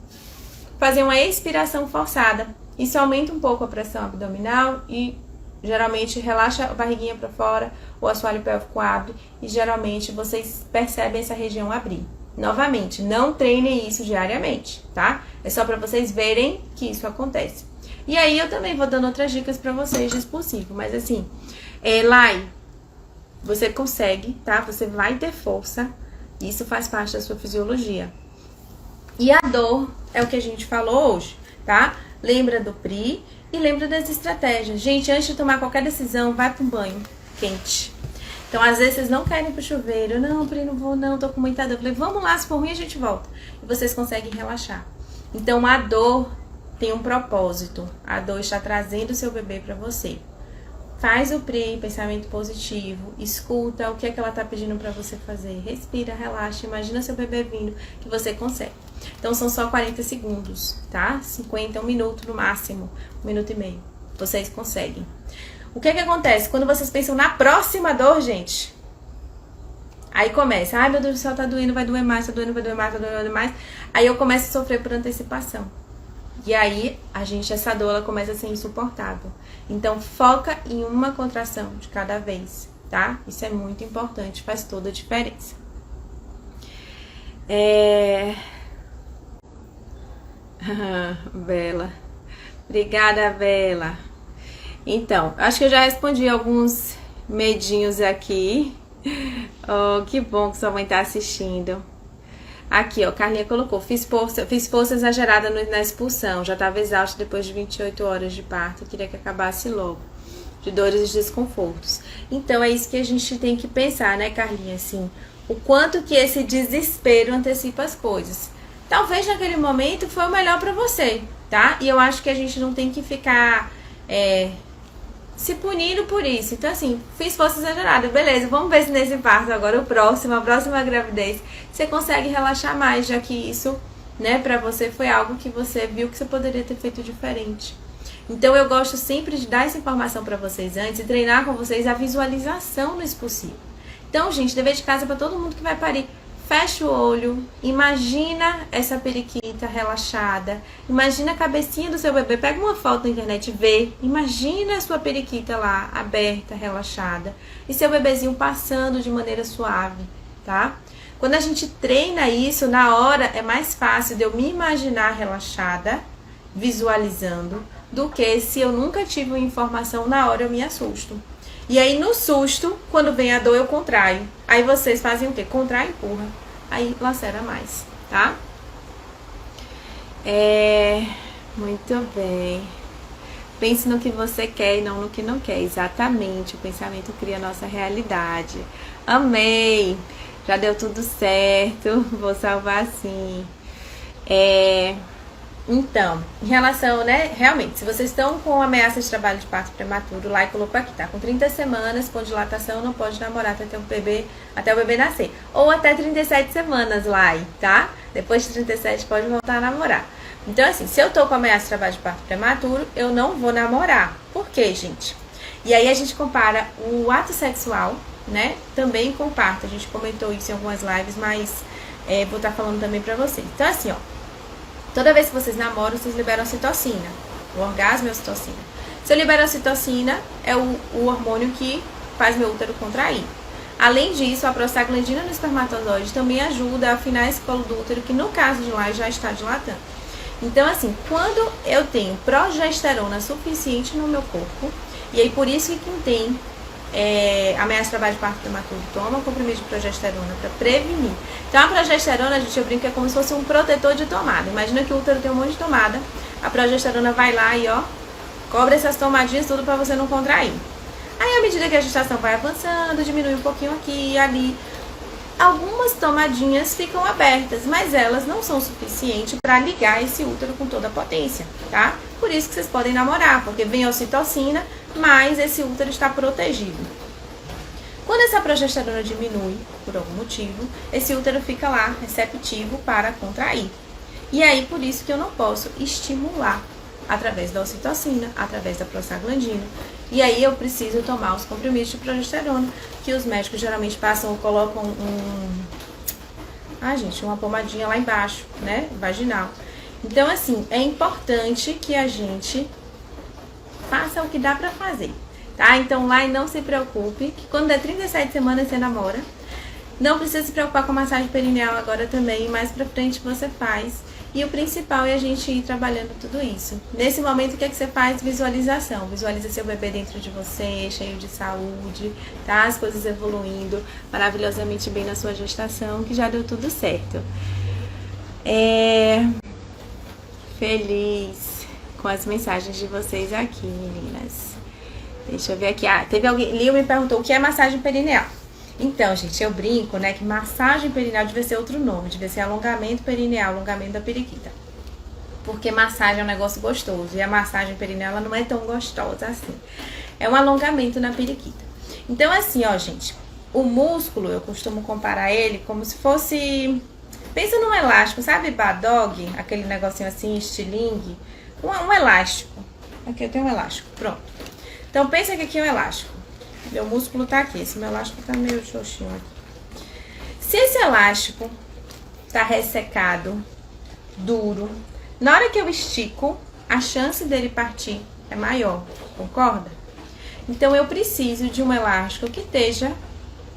Speaker 1: fazer uma expiração forçada. Isso aumenta um pouco a pressão abdominal e geralmente relaxa a barriguinha para fora, o assoalho pélvico abre e geralmente vocês percebem essa região abrir. Novamente, não treinem isso diariamente, tá? É só para vocês verem que isso acontece. E aí eu também vou dando outras dicas para vocês de expulsivo, mas assim, Lai, você consegue, tá? Você vai ter força. Isso faz parte da sua fisiologia. E a dor é o que a gente falou hoje, tá? Lembra do PRI e lembra das estratégias. Gente, antes de tomar qualquer decisão, vai para um banho quente. Então, às vezes, vocês não querem ir pro chuveiro. Não, Pri, não vou não, tô com muita dor. Eu falei, vamos lá, se for ruim a gente volta. E vocês conseguem relaxar. Então, a dor tem um propósito. A dor está trazendo o seu bebê para você. Faz o PRI, pensamento positivo, escuta o que é que ela tá pedindo para você fazer. Respira, relaxa, imagina seu bebê vindo, que você consegue. Então, são só 40 segundos, tá? 50, 1 minuto no máximo, 1 minuto e meio. Vocês conseguem. O que é que acontece? Quando vocês pensam na próxima dor, gente, aí começa, ai meu Deus do céu, tá doendo, vai doer mais, tá doendo, vai doer mais, tá doendo, vai doer mais. Aí eu começo a sofrer por antecipação. E aí, essa dor, ela começa a ser insuportável. Então, foca em uma contração de cada vez, tá? Isso é muito importante, faz toda a diferença. Bela. Obrigada, Bela. Então, acho que eu já respondi alguns medinhos aqui. Oh, que bom que sua mãe tá assistindo. Aqui, ó, Carlinha colocou, fiz força exagerada na expulsão, já estava exausta depois de 28 horas de parto, queria que acabasse logo, de dores e desconfortos. Então, é isso que a gente tem que pensar, né, Carlinha, assim, o quanto que esse desespero antecipa as coisas. Talvez naquele momento foi o melhor pra você, tá? E eu acho que a gente não tem que ficar se punindo por isso. Então, assim, fiz força exagerada, beleza, vamos ver se nesse parto agora, a próxima gravidez, você consegue relaxar mais, já que isso, né, pra você foi algo que você viu que você poderia ter feito diferente. Então, eu gosto sempre de dar essa informação pra vocês antes e treinar com vocês a visualização no expulsivo. Então, gente, dever de casa pra todo mundo que vai parir. Fecha o olho, imagina essa periquita relaxada, imagina a cabecinha do seu bebê, pega uma foto na internet e vê, imagina a sua periquita lá, aberta, relaxada, e seu bebezinho passando de maneira suave, tá? Quando a gente treina isso, na hora é mais fácil de eu me imaginar relaxada, visualizando, do que se eu nunca tive uma informação, na hora eu me assusto. E aí, no susto, quando vem a dor, eu contraio. Aí vocês fazem o quê? Contrai e empurra. Aí lacera mais, tá? Muito bem. Pense no que você quer e não no que não quer. Exatamente. O pensamento cria a nossa realidade. Amei. Já deu tudo certo. Vou salvar sim. Então, em relação, né, realmente, se vocês estão com ameaça de trabalho de parto prematuro, lá e colocou aqui, tá? Com 30 semanas, com dilatação, não pode namorar até o bebê nascer. Ou até 37 semanas lá, tá? Depois de 37 pode voltar a namorar. Então, assim, se eu tô com ameaça de trabalho de parto prematuro, eu não vou namorar. Por quê, gente? E aí a gente compara o ato sexual, né, também com o parto. A gente comentou isso em algumas lives, mas vou estar falando também pra vocês. Então, assim, ó. Toda vez que vocês namoram, vocês liberam ocitocina. O orgasmo é ocitocina. Se eu libero ocitocina, é o hormônio que faz meu útero contrair. Além disso, a prostaglandina no espermatozoide também ajuda a afinar esse colo do útero, que no caso de lá já está dilatando. Então, assim, quando eu tenho progesterona suficiente no meu corpo, e aí por isso que quem tem ameaça de trabalho de parto prematuro toma comprimido de progesterona para prevenir. Então a progesterona, a gente brinca, é como se fosse um protetor de tomada. Imagina que o útero tem um monte de tomada, a progesterona vai lá e ó, cobre essas tomadinhas tudo para você não contrair. Aí à medida que a gestação vai avançando, diminui um pouquinho aqui e ali, algumas tomadinhas ficam abertas, mas elas não são suficientes para ligar esse útero com toda a potência, tá? Por isso que vocês podem namorar, porque vem a ocitocina, mas esse útero está protegido. Quando essa progesterona diminui, por algum motivo, esse útero fica lá, receptivo para contrair. E aí, por isso que eu não posso estimular através da ocitocina, através da prostaglandina. E aí eu preciso tomar os comprimidos de progesterona, que os médicos geralmente passam ou colocam uma pomadinha lá embaixo, né, vaginal. Então, assim, é importante que a gente faça o que dá pra fazer, tá? Então, lá e não se preocupe, que quando der 37 semanas você namora. Não precisa se preocupar com a massagem perineal agora também, mais pra frente você faz. E o principal é a gente ir trabalhando tudo isso. Nesse momento, o que é que você faz? Visualização. Visualiza seu bebê dentro de você, cheio de saúde, tá? As coisas evoluindo maravilhosamente bem na sua gestação, que já deu tudo certo. Feliz com as mensagens de vocês aqui, meninas. Deixa eu ver aqui. Teve alguém... Lio me perguntou o que é massagem perineal. Então, gente, eu brinco, né, que massagem perineal devia ser outro nome, devia ser alongamento perineal, alongamento da periquita. Porque massagem é um negócio gostoso, e a massagem perineal ela não é tão gostosa assim. É um alongamento na periquita. Então, assim, ó, gente, o músculo, eu costumo comparar ele como se fosse... Pensa num elástico, sabe, Badog? Aquele negocinho assim, estilingue. Um elástico. Aqui eu tenho um elástico, pronto. Então, pensa que aqui é um elástico. Meu músculo tá aqui, esse meu elástico tá meio xoxinho aqui. Se esse elástico tá ressecado, duro, na hora que eu estico, a chance dele partir é maior, concorda? Então eu preciso de um elástico que esteja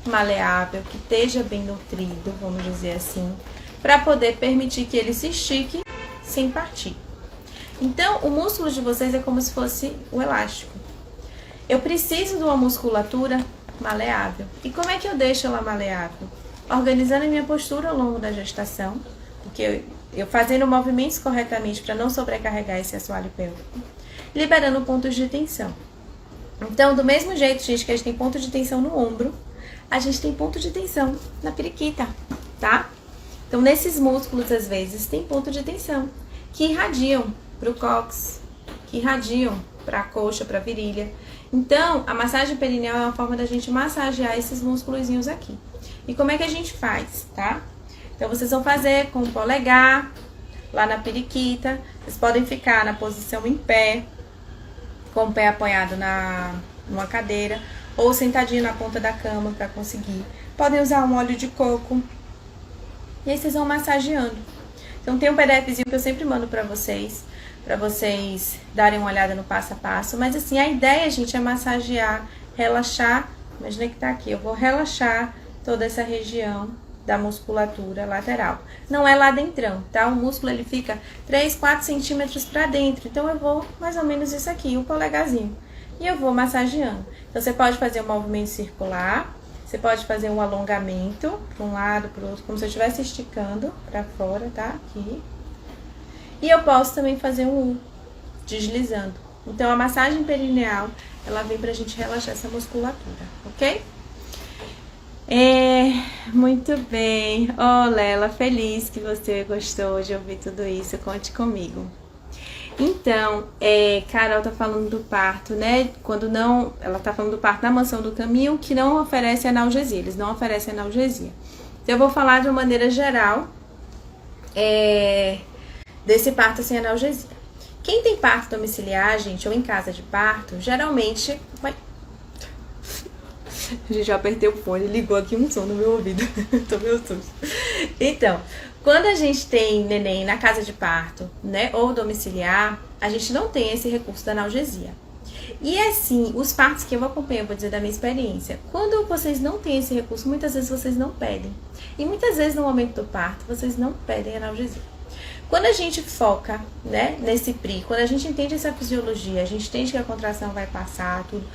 Speaker 1: maleável, que esteja bem nutrido, vamos dizer assim, para poder permitir que ele se estique sem partir. Então o músculo de vocês é como se fosse o elástico. Eu preciso de uma musculatura maleável. E como é que eu deixo ela maleável? Organizando a minha postura ao longo da gestação, porque eu fazendo movimentos corretamente para não sobrecarregar esse assoalho pélvico, liberando pontos de tensão. Então, do mesmo jeito, gente, que a gente tem ponto de tensão no ombro, a gente tem ponto de tensão na periquita, tá? Então, nesses músculos, às vezes, tem ponto de tensão que irradiam para o cóccix, que irradiam para a coxa, para a virilha. Então, a massagem perineal é uma forma da gente massagear esses músculozinhos aqui. E como é que a gente faz, tá? Então, vocês vão fazer com o polegar, lá na periquita. Vocês podem ficar na posição em pé, com o pé apoiado numa cadeira, ou sentadinho na ponta da cama para conseguir. Podem usar um óleo de coco. E aí, vocês vão massageando. Então, tem um PDFzinho que eu sempre mando para vocês darem uma olhada no passo a passo. Mas assim, a ideia, gente, é massagear, relaxar. Imagina que tá aqui, eu vou relaxar toda essa região da musculatura lateral. Não é lá dentrão, tá? O músculo, ele fica 3, 4 centímetros pra dentro. Então, eu vou mais ou menos isso aqui, o polegarzinho. E eu vou massageando. Então, você pode fazer um movimento circular. Você pode fazer um alongamento para um lado, para o outro, como se eu estivesse esticando pra fora, tá? Aqui. E eu posso também fazer um U, deslizando. Então, a massagem perineal, ela vem pra gente relaxar essa musculatura, ok? Muito bem. Lela, feliz que você gostou de ouvir tudo isso. Conte comigo. Então, Carol tá falando do parto, né? Ela tá falando do parto na Mansão do Caminho, que não oferece analgesia. Eles não oferecem analgesia. Então, eu vou falar de uma maneira geral, desse parto sem analgesia. Quem tem parto domiciliar, gente, ou em casa de parto, geralmente... Gente, eu apertei o fone, ligou aqui um som no meu ouvido. Tô meio susto. Então, quando a gente tem neném na casa de parto, né, ou domiciliar, a gente não tem esse recurso da analgesia. E assim, os partos que eu acompanho, vou dizer da minha experiência, quando vocês não têm esse recurso, muitas vezes vocês não pedem. E muitas vezes no momento do parto, vocês não pedem analgesia. Quando a gente foca, né, nesse PRI, quando a gente entende essa fisiologia, a gente entende que a contração vai passar, tudo,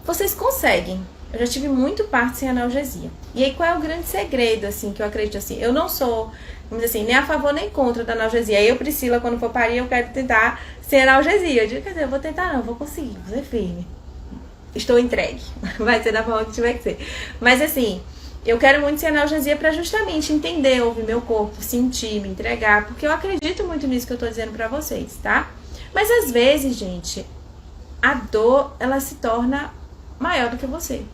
Speaker 1: vocês conseguem. Eu já tive muito parto sem analgesia. E aí, qual é o grande segredo, assim, que eu acredito, assim, eu não sou, vamos dizer assim, nem a favor nem contra da analgesia. Aí eu, Priscila, quando for parir, eu quero tentar sem analgesia. Eu digo, quer dizer, eu vou tentar não, vou conseguir, vou ser firme. Estou entregue. Vai ser da forma que tiver que ser. Mas assim, eu quero muito sem analgesia pra justamente entender, ouvir meu corpo, sentir, me entregar, porque eu acredito muito nisso que eu tô dizendo pra vocês, tá? Mas às vezes, gente, a dor, ela se torna maior do que você.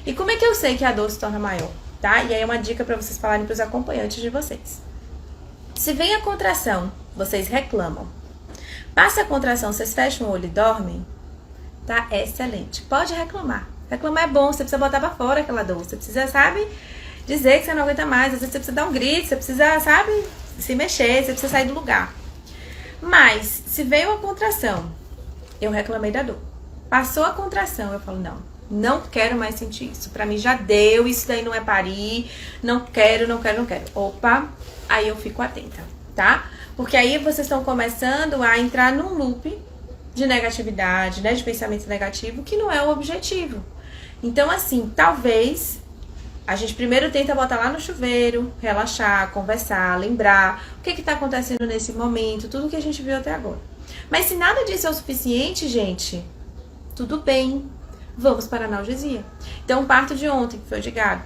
Speaker 1: E como é que eu sei que a dor se torna maior, tá? E aí é uma dica pra vocês falarem pros acompanhantes de vocês. Se vem a contração, vocês reclamam. Passa a contração, vocês fecham o olho e dormem, tá? É excelente. Pode reclamar. Reclamar é bom, você precisa botar pra fora aquela dor. Você precisa, sabe, dizer que você não aguenta mais. Às vezes você precisa dar um grito, você precisa, sabe, se mexer, você precisa sair do lugar. Mas, se veio a contração, eu reclamei da dor. Passou a contração, eu falo, não, Não quero mais sentir isso. Pra mim já deu, isso daí não é parir. Não quero, não quero, não quero. Opa, aí eu fico atenta, tá? Porque aí vocês estão começando a entrar num loop de negatividade, né? De pensamento negativo, que não é o objetivo. Então, assim, talvez a gente primeiro tenta botar lá no chuveiro, relaxar, conversar, lembrar o que tá acontecendo nesse momento, tudo que a gente viu até agora. Mas se nada disso é o suficiente, gente, tudo bem. Vamos para a analgesia. Então, o parto de ontem, que foi de Gabi.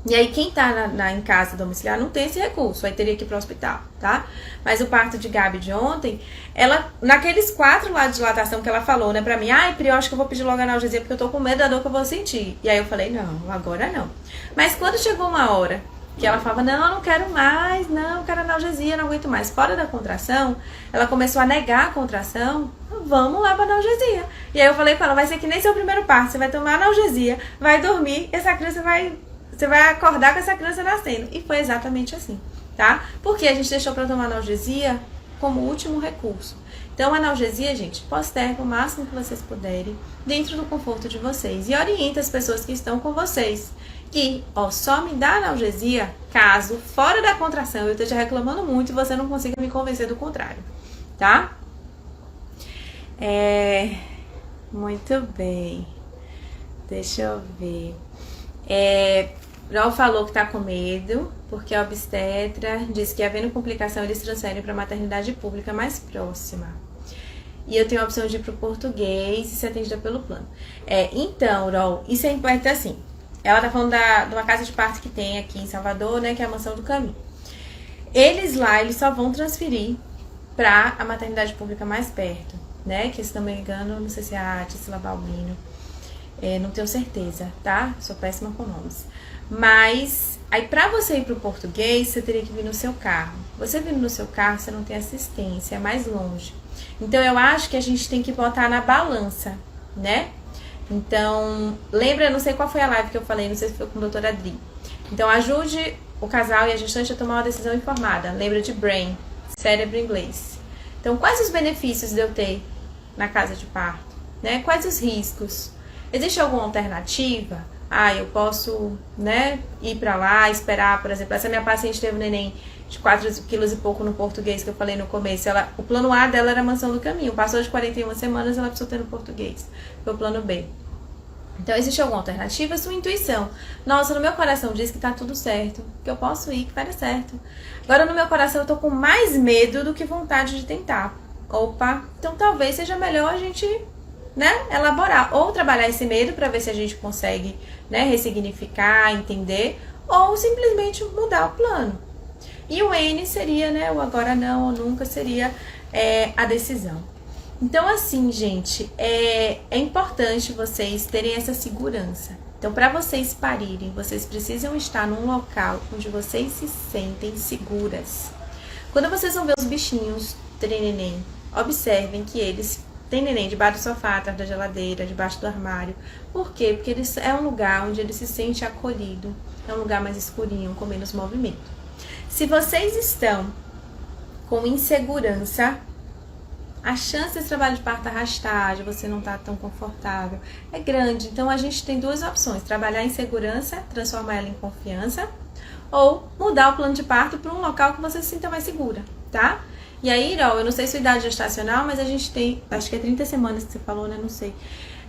Speaker 1: E aí, quem tá em casa domiciliar não tem esse recurso, aí teria que ir pro hospital, tá? Mas o parto de Gabi de ontem, ela, naqueles 4 lá de dilatação que ela falou, né, pra mim, ai, Pri, eu acho que eu vou pedir logo a analgesia porque eu tô com medo da dor que eu vou sentir. E aí eu falei, não, agora não. Mas quando chegou uma hora que ela falava, não, eu não quero mais, não, eu quero analgesia, não aguento mais. Fora da contração, ela começou a negar a contração, vamos lá pra analgesia. E aí eu falei pra ela, vai ser que nem seu primeiro parto, você vai tomar analgesia, vai dormir, essa criança você vai acordar com essa criança nascendo. E foi exatamente assim, tá? Porque a gente deixou pra tomar analgesia como último recurso. Então, analgesia, gente, posterga o máximo que vocês puderem, dentro do conforto de vocês. E orienta as pessoas que estão com vocês. Que, ó, só me dá analgesia caso, fora da contração, eu esteja reclamando muito e você não consiga me convencer do contrário, tá? Muito bem. Deixa eu ver. Rol falou que tá com medo, porque a obstetra disse que, havendo complicação, eles transferem para a maternidade pública mais próxima. E eu tenho a opção de ir pro português e ser atendida pelo plano. Então, Rol, isso é importante assim. Ela tá falando de uma casa de parto que tem aqui em Salvador, né, que é a Mansão do Caminho. Eles só vão transferir pra a maternidade pública mais perto, né, que se não me engano, não sei se é a Tisla Balbino. Não tenho certeza, tá? Sou péssima com nomes. Mas, aí pra você ir pro português, você teria que vir no seu carro. Você vindo no seu carro, você não tem assistência, é mais longe. Então, eu acho que a gente tem que botar na balança, né? Então, lembra, não sei qual foi a live que eu falei, não sei se foi com a doutora Adri. Então, ajude o casal e a gestante a tomar uma decisão informada. Lembra de brain, cérebro em inglês. Então, quais os benefícios de eu ter na casa de parto? Né? Quais os riscos? Existe alguma alternativa? Eu posso, né, ir pra lá, esperar, por exemplo, essa minha paciente teve um neném de 4 quilos e pouco no português, que eu falei no começo. O plano A dela era a Mansão do Caminho. Passou de 41 semanas, ela precisou ter no português. Foi o plano B. Então, existe alguma alternativa? Sua intuição. Nossa, no meu coração diz que tá tudo certo, que eu posso ir, que vai dar certo. Agora, no meu coração, eu tô com mais medo do que vontade de tentar. Opa, então talvez seja melhor a gente, né, elaborar. Ou trabalhar esse medo pra ver se a gente consegue, né, ressignificar, entender. Ou simplesmente mudar o plano. E o N seria, né, o agora não ou nunca seria a decisão. Então, assim, gente, é importante vocês terem essa segurança. Então, para vocês parirem, vocês precisam estar num local onde vocês se sentem seguras. Quando vocês vão ver os bichinhos terem neném, observem que eles têm neném debaixo do sofá, atrás da geladeira, debaixo do armário. Por quê? Porque é um lugar onde ele se sente acolhido, é um lugar mais escurinho, com menos movimento. Se vocês estão com insegurança, a chance desse trabalho de parto arrastar, de você não estar tão confortável, é grande. Então, a gente tem 2 opções. Trabalhar em segurança, transformar ela em confiança, ou mudar o plano de parto para um local que você se sinta mais segura, tá? E aí, eu não sei sua idade gestacional, mas a gente tem, acho que é 30 semanas que você falou, né? Não sei.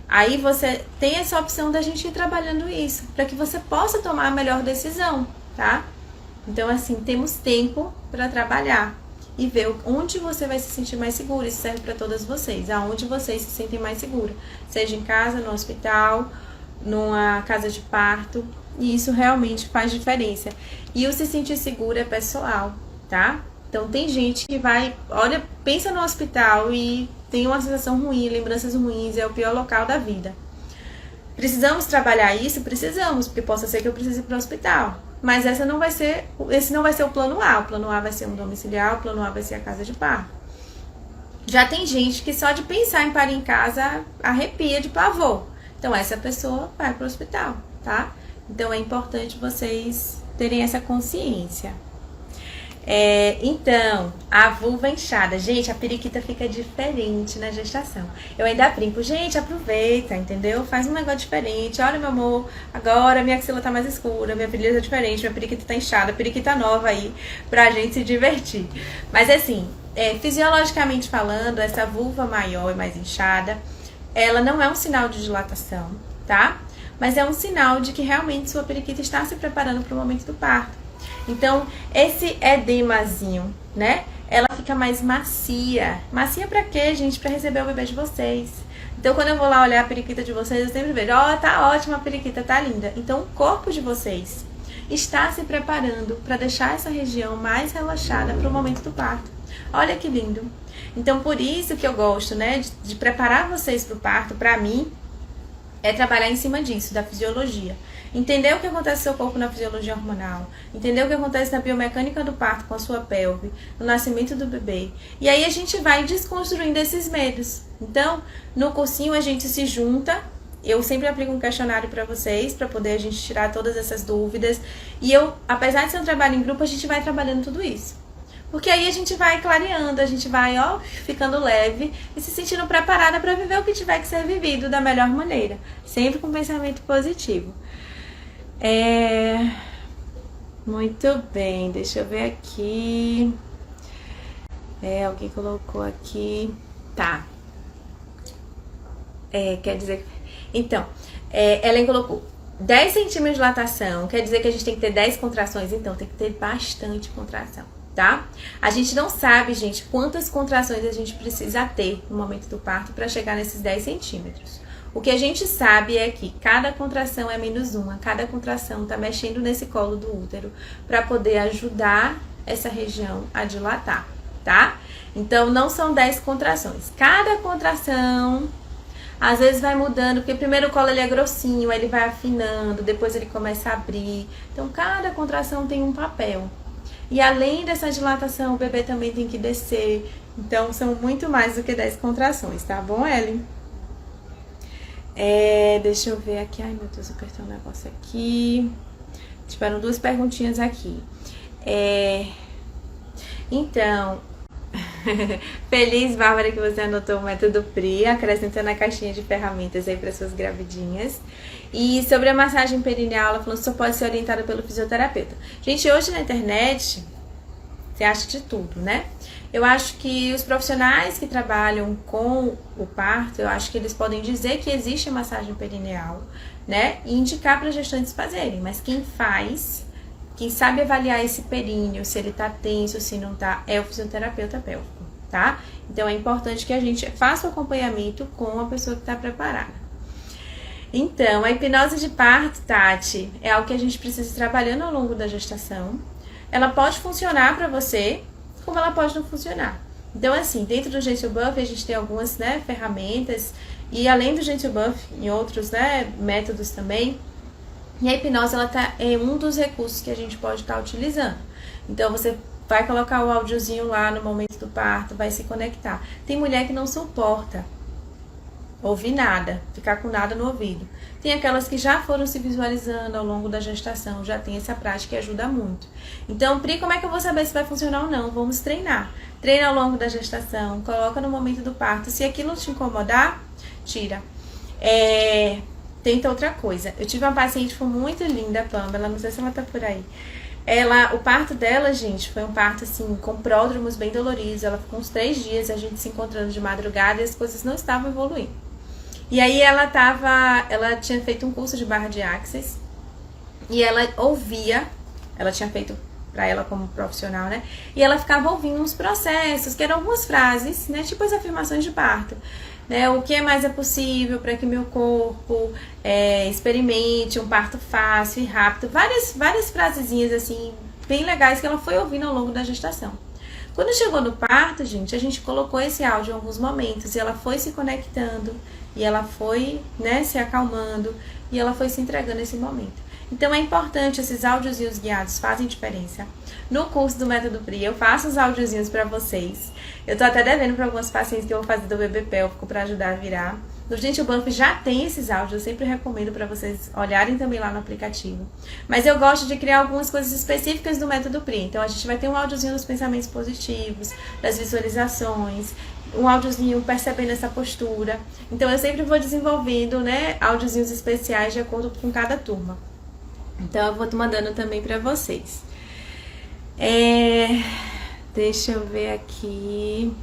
Speaker 1: Aí você tem essa opção da gente ir trabalhando isso, para que você possa tomar a melhor decisão, tá? Então, assim, temos tempo para trabalhar e ver onde você vai se sentir mais segura. Isso serve para todas vocês, aonde vocês se sentem mais segura. Seja em casa, no hospital, numa casa de parto. E isso realmente faz diferença. E o se sentir segura é pessoal, tá? Então, tem gente que vai, olha, pensa no hospital e tem uma sensação ruim, lembranças ruins, é o pior local da vida. Precisamos trabalhar isso? Precisamos, porque possa ser que eu precise ir para o hospital. Mas esse não vai ser o plano A. O plano A vai ser um domiciliar, o plano A vai ser a casa de parto. Já tem gente que só de pensar em parir em casa arrepia de pavor. Então, essa pessoa vai para o hospital, tá? Então, é importante vocês terem essa consciência. Então, a vulva inchada. Gente, a periquita fica diferente na gestação. Eu ainda brinco, gente, aproveita, entendeu? Faz um negócio diferente. Olha, meu amor, agora minha axila tá mais escura, minha virilha tá diferente, minha periquita tá inchada, periquita nova aí, pra gente se divertir. Mas assim, fisiologicamente falando, essa vulva maior e mais inchada, ela não é um sinal de dilatação, tá? Mas é um sinal de que realmente sua periquita está se preparando para o momento do parto. Então, esse edemazinho, né? Ela fica mais macia. Macia pra quê, gente? Pra receber o bebê de vocês. Então, quando eu vou lá olhar a periquita de vocês, eu sempre vejo, tá ótima a periquita, tá linda. Então, o corpo de vocês está se preparando para deixar essa região mais relaxada para o momento do parto. Olha que lindo. Então, por isso que eu gosto, né, de preparar vocês para o parto, para mim, é trabalhar em cima disso, da fisiologia. Entender o que acontece no seu corpo na fisiologia hormonal. Entender o que acontece na biomecânica do parto com a sua pelve, no nascimento do bebê. E aí a gente vai desconstruindo esses medos. Então, no cursinho a gente se junta. Eu sempre aplico um questionário para vocês, para poder a gente tirar todas essas dúvidas. E apesar de ser um trabalho em grupo, a gente vai trabalhando tudo isso. Porque aí a gente vai clareando, a gente vai, ficando leve e se sentindo preparada para viver o que tiver que ser vivido da melhor maneira. Sempre com pensamento positivo. Muito bem, deixa eu ver aqui. Alguém colocou aqui. Tá. Quer dizer... Então, Ellen colocou 10 centímetros de dilatação, quer dizer que a gente tem que ter 10 contrações? Então, tem que ter bastante contração, tá? A gente não sabe, gente, quantas contrações a gente precisa ter no momento do parto para chegar nesses 10 centímetros. O que a gente sabe é que cada contração é menos uma, cada contração tá mexendo nesse colo do útero para poder ajudar essa região a dilatar, tá? Então, não são 10 contrações. Cada contração... Às vezes vai mudando, porque primeiro o colo ele é grossinho, aí ele vai afinando, depois ele começa a abrir. Então, cada contração tem um papel. E além dessa dilatação, o bebê também tem que descer. Então, são muito mais do que 10 contrações, tá bom, Ellen? Deixa eu ver aqui. Ai, meu Deus, eu apertei um negócio aqui. Tiveram 2 perguntinhas aqui. Então... Feliz, Bárbara, que você anotou o método PRI, acrescentando a caixinha de ferramentas aí para suas gravidinhas. E sobre a massagem perineal, ela falou que só pode ser orientada pelo fisioterapeuta. Gente, hoje na internet, você acha de tudo, né? Eu acho que os profissionais que trabalham com o parto, eu acho que eles podem dizer que existe a massagem perineal, né? E indicar para gestantes fazerem, mas quem faz... Quem sabe avaliar esse períneo, se ele tá tenso, se não tá, é o fisioterapeuta pélvico, tá? Então, é importante que a gente faça o acompanhamento com a pessoa que tá preparada. Então, a hipnose de parto, Tati, é algo que a gente precisa ir trabalhando ao longo da gestação. Ela pode funcionar para você, como ela pode não funcionar. Então, assim, dentro do Gentle Buff, a gente tem algumas, né, ferramentas, e além do Gentle Buff, em outros, né, métodos também. E a hipnose, ela é um dos recursos que a gente pode estar utilizando. Então, você vai colocar o áudiozinho lá no momento do parto, vai se conectar. Tem mulher que não suporta ouvir nada, ficar com nada no ouvido. Tem aquelas que já foram se visualizando ao longo da gestação, já tem essa prática e ajuda muito. Então, Pri, como é que eu vou saber se vai funcionar ou não? Vamos treinar. Treina ao longo da gestação, coloca no momento do parto. Se aquilo te incomodar, tira. Tenta outra coisa. Eu tive uma paciente que foi muito linda, a Pamela, não sei se ela tá por aí. O parto dela, gente, foi um parto assim, com pródromos bem doloridos. Ela ficou uns 3 dias, a gente se encontrando de madrugada e as coisas não estavam evoluindo. E aí ela tinha feito um curso de barra de axis e ela ouvia, ela tinha feito pra ela como profissional, né? E ela ficava ouvindo uns processos, que eram algumas frases, né? Tipo as afirmações de parto. Né, o que mais é possível para que meu corpo experimente um parto fácil e rápido. Várias frasezinhas assim, bem legais que ela foi ouvindo ao longo da gestação. Quando chegou no parto, gente, a gente colocou esse áudio em alguns momentos e ela foi se conectando e ela foi, né, se acalmando e ela foi se entregando nesse momento. Então é importante, esses áudiozinhos guiados fazem diferença. No curso do Método PRI, eu faço os áudiozinhos para vocês. Eu tô até devendo para algumas pacientes que eu vou fazer do bebê pélvico para ajudar a virar. No Gentle Buff já tem esses áudios, eu sempre recomendo para vocês olharem também lá no aplicativo. Mas eu gosto de criar algumas coisas específicas do método PRI. Então a gente vai ter um áudiozinho dos pensamentos positivos, das visualizações, um áudiozinho percebendo essa postura. Então eu sempre vou desenvolvendo, né, áudiozinhos especiais de acordo com cada turma. Então eu vou mandando também para vocês. Deixa eu ver aqui.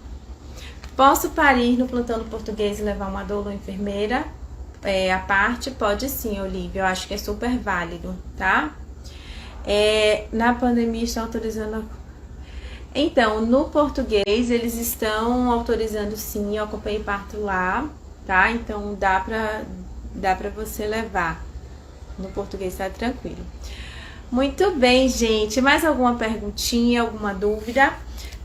Speaker 1: Posso parir no plantão do português e levar uma doula ou enfermeira? A parte? Pode sim, Olivia. Eu acho que é super válido, tá? Na pandemia estão autorizando... Então, no português, eles estão autorizando sim. Eu acompanhei parto lá, tá? Então, dá pra você levar. No português tá tranquilo. Muito bem, gente. Mais alguma perguntinha, alguma dúvida?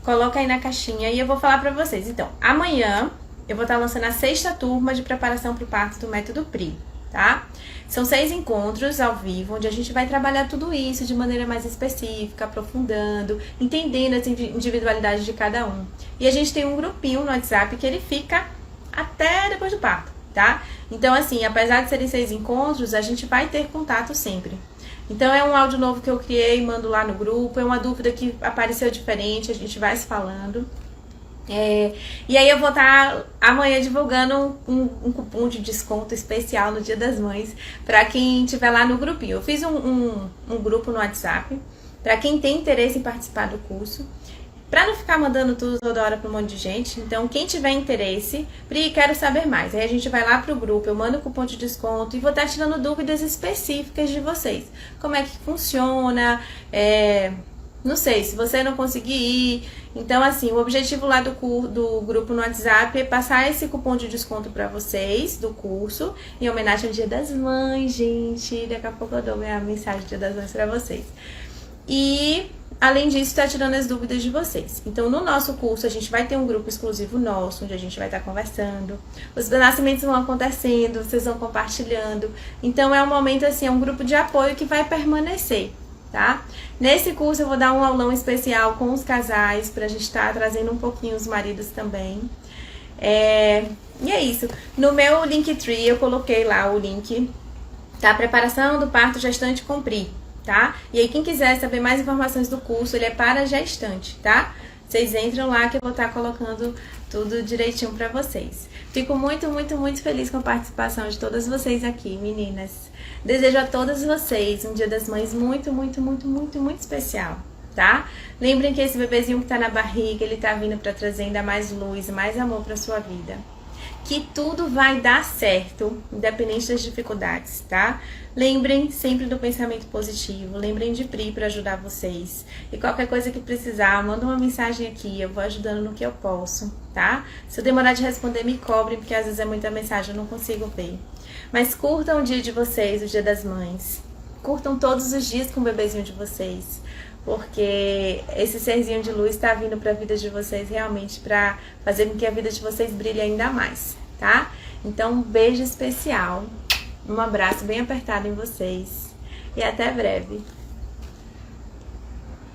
Speaker 1: Coloca aí na caixinha e eu vou falar pra vocês. Então, amanhã eu vou estar lançando a 6ª turma de preparação para o parto do método PRI, tá? São 6 encontros ao vivo, onde a gente vai trabalhar tudo isso de maneira mais específica, aprofundando, entendendo as individualidades de cada um. E a gente tem um grupinho no WhatsApp que ele fica até depois do parto, tá? Então, assim, apesar de serem 6 encontros, a gente vai ter contato sempre. Então é um áudio novo que eu criei, mando lá no grupo, é uma dúvida que apareceu diferente, a gente vai se falando. E aí eu vou estar amanhã divulgando um cupom de desconto especial no Dia das Mães para quem estiver lá no grupinho. Eu fiz um grupo no WhatsApp para quem tem interesse em participar do curso. Pra não ficar mandando tudo toda hora pra um monte de gente, então quem tiver interesse, Pri, quero saber mais. Aí a gente vai lá pro grupo, eu mando o cupom de desconto e vou estar tirando dúvidas específicas de vocês. Como é que funciona, não sei, se você não conseguir ir. Então, assim, o objetivo lá do grupo no WhatsApp é passar esse cupom de desconto pra vocês, do curso, em homenagem ao Dia das Mães, gente. Daqui a pouco eu dou minha mensagem do Dia das Mães pra vocês. E... além disso, está tirando as dúvidas de vocês. Então, no nosso curso, a gente vai ter um grupo exclusivo nosso, onde a gente vai estar conversando. Os nascimentos vão acontecendo, vocês vão compartilhando. Então, é um momento, assim, é um grupo de apoio que vai permanecer, tá? Nesse curso, eu vou dar um aulão especial com os casais, pra gente estar trazendo um pouquinho os maridos também. E é isso. No meu Linktree, eu coloquei lá o link da preparação do parto gestante com PRI. Tá? E aí quem quiser saber mais informações do curso, ele é para gestante, tá? Vocês entram lá que eu vou estar colocando tudo direitinho pra vocês. Fico muito, muito, muito feliz com a participação de todas vocês aqui, meninas. Desejo a todas vocês um Dia das Mães muito, muito, muito, muito, muito especial, tá? Lembrem que esse bebezinho que tá na barriga, ele tá vindo pra trazer ainda mais luz, mais amor pra sua vida. Que tudo vai dar certo, independente das dificuldades, tá? Lembrem sempre do pensamento positivo, lembrem de Pri para ajudar vocês. E qualquer coisa que precisar, manda uma mensagem aqui, eu vou ajudando no que eu posso, tá? Se eu demorar de responder, me cobrem, porque às vezes é muita mensagem, eu não consigo ver. Mas curtam o dia de vocês, o Dia das Mães. Curtam todos os dias com o bebezinho de vocês. Porque esse serzinho de luz está vindo para a vida de vocês realmente para fazer com que a vida de vocês brilhe ainda mais, tá? Então, um beijo especial, um abraço bem apertado em vocês e até breve.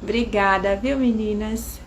Speaker 1: Obrigada, viu, meninas?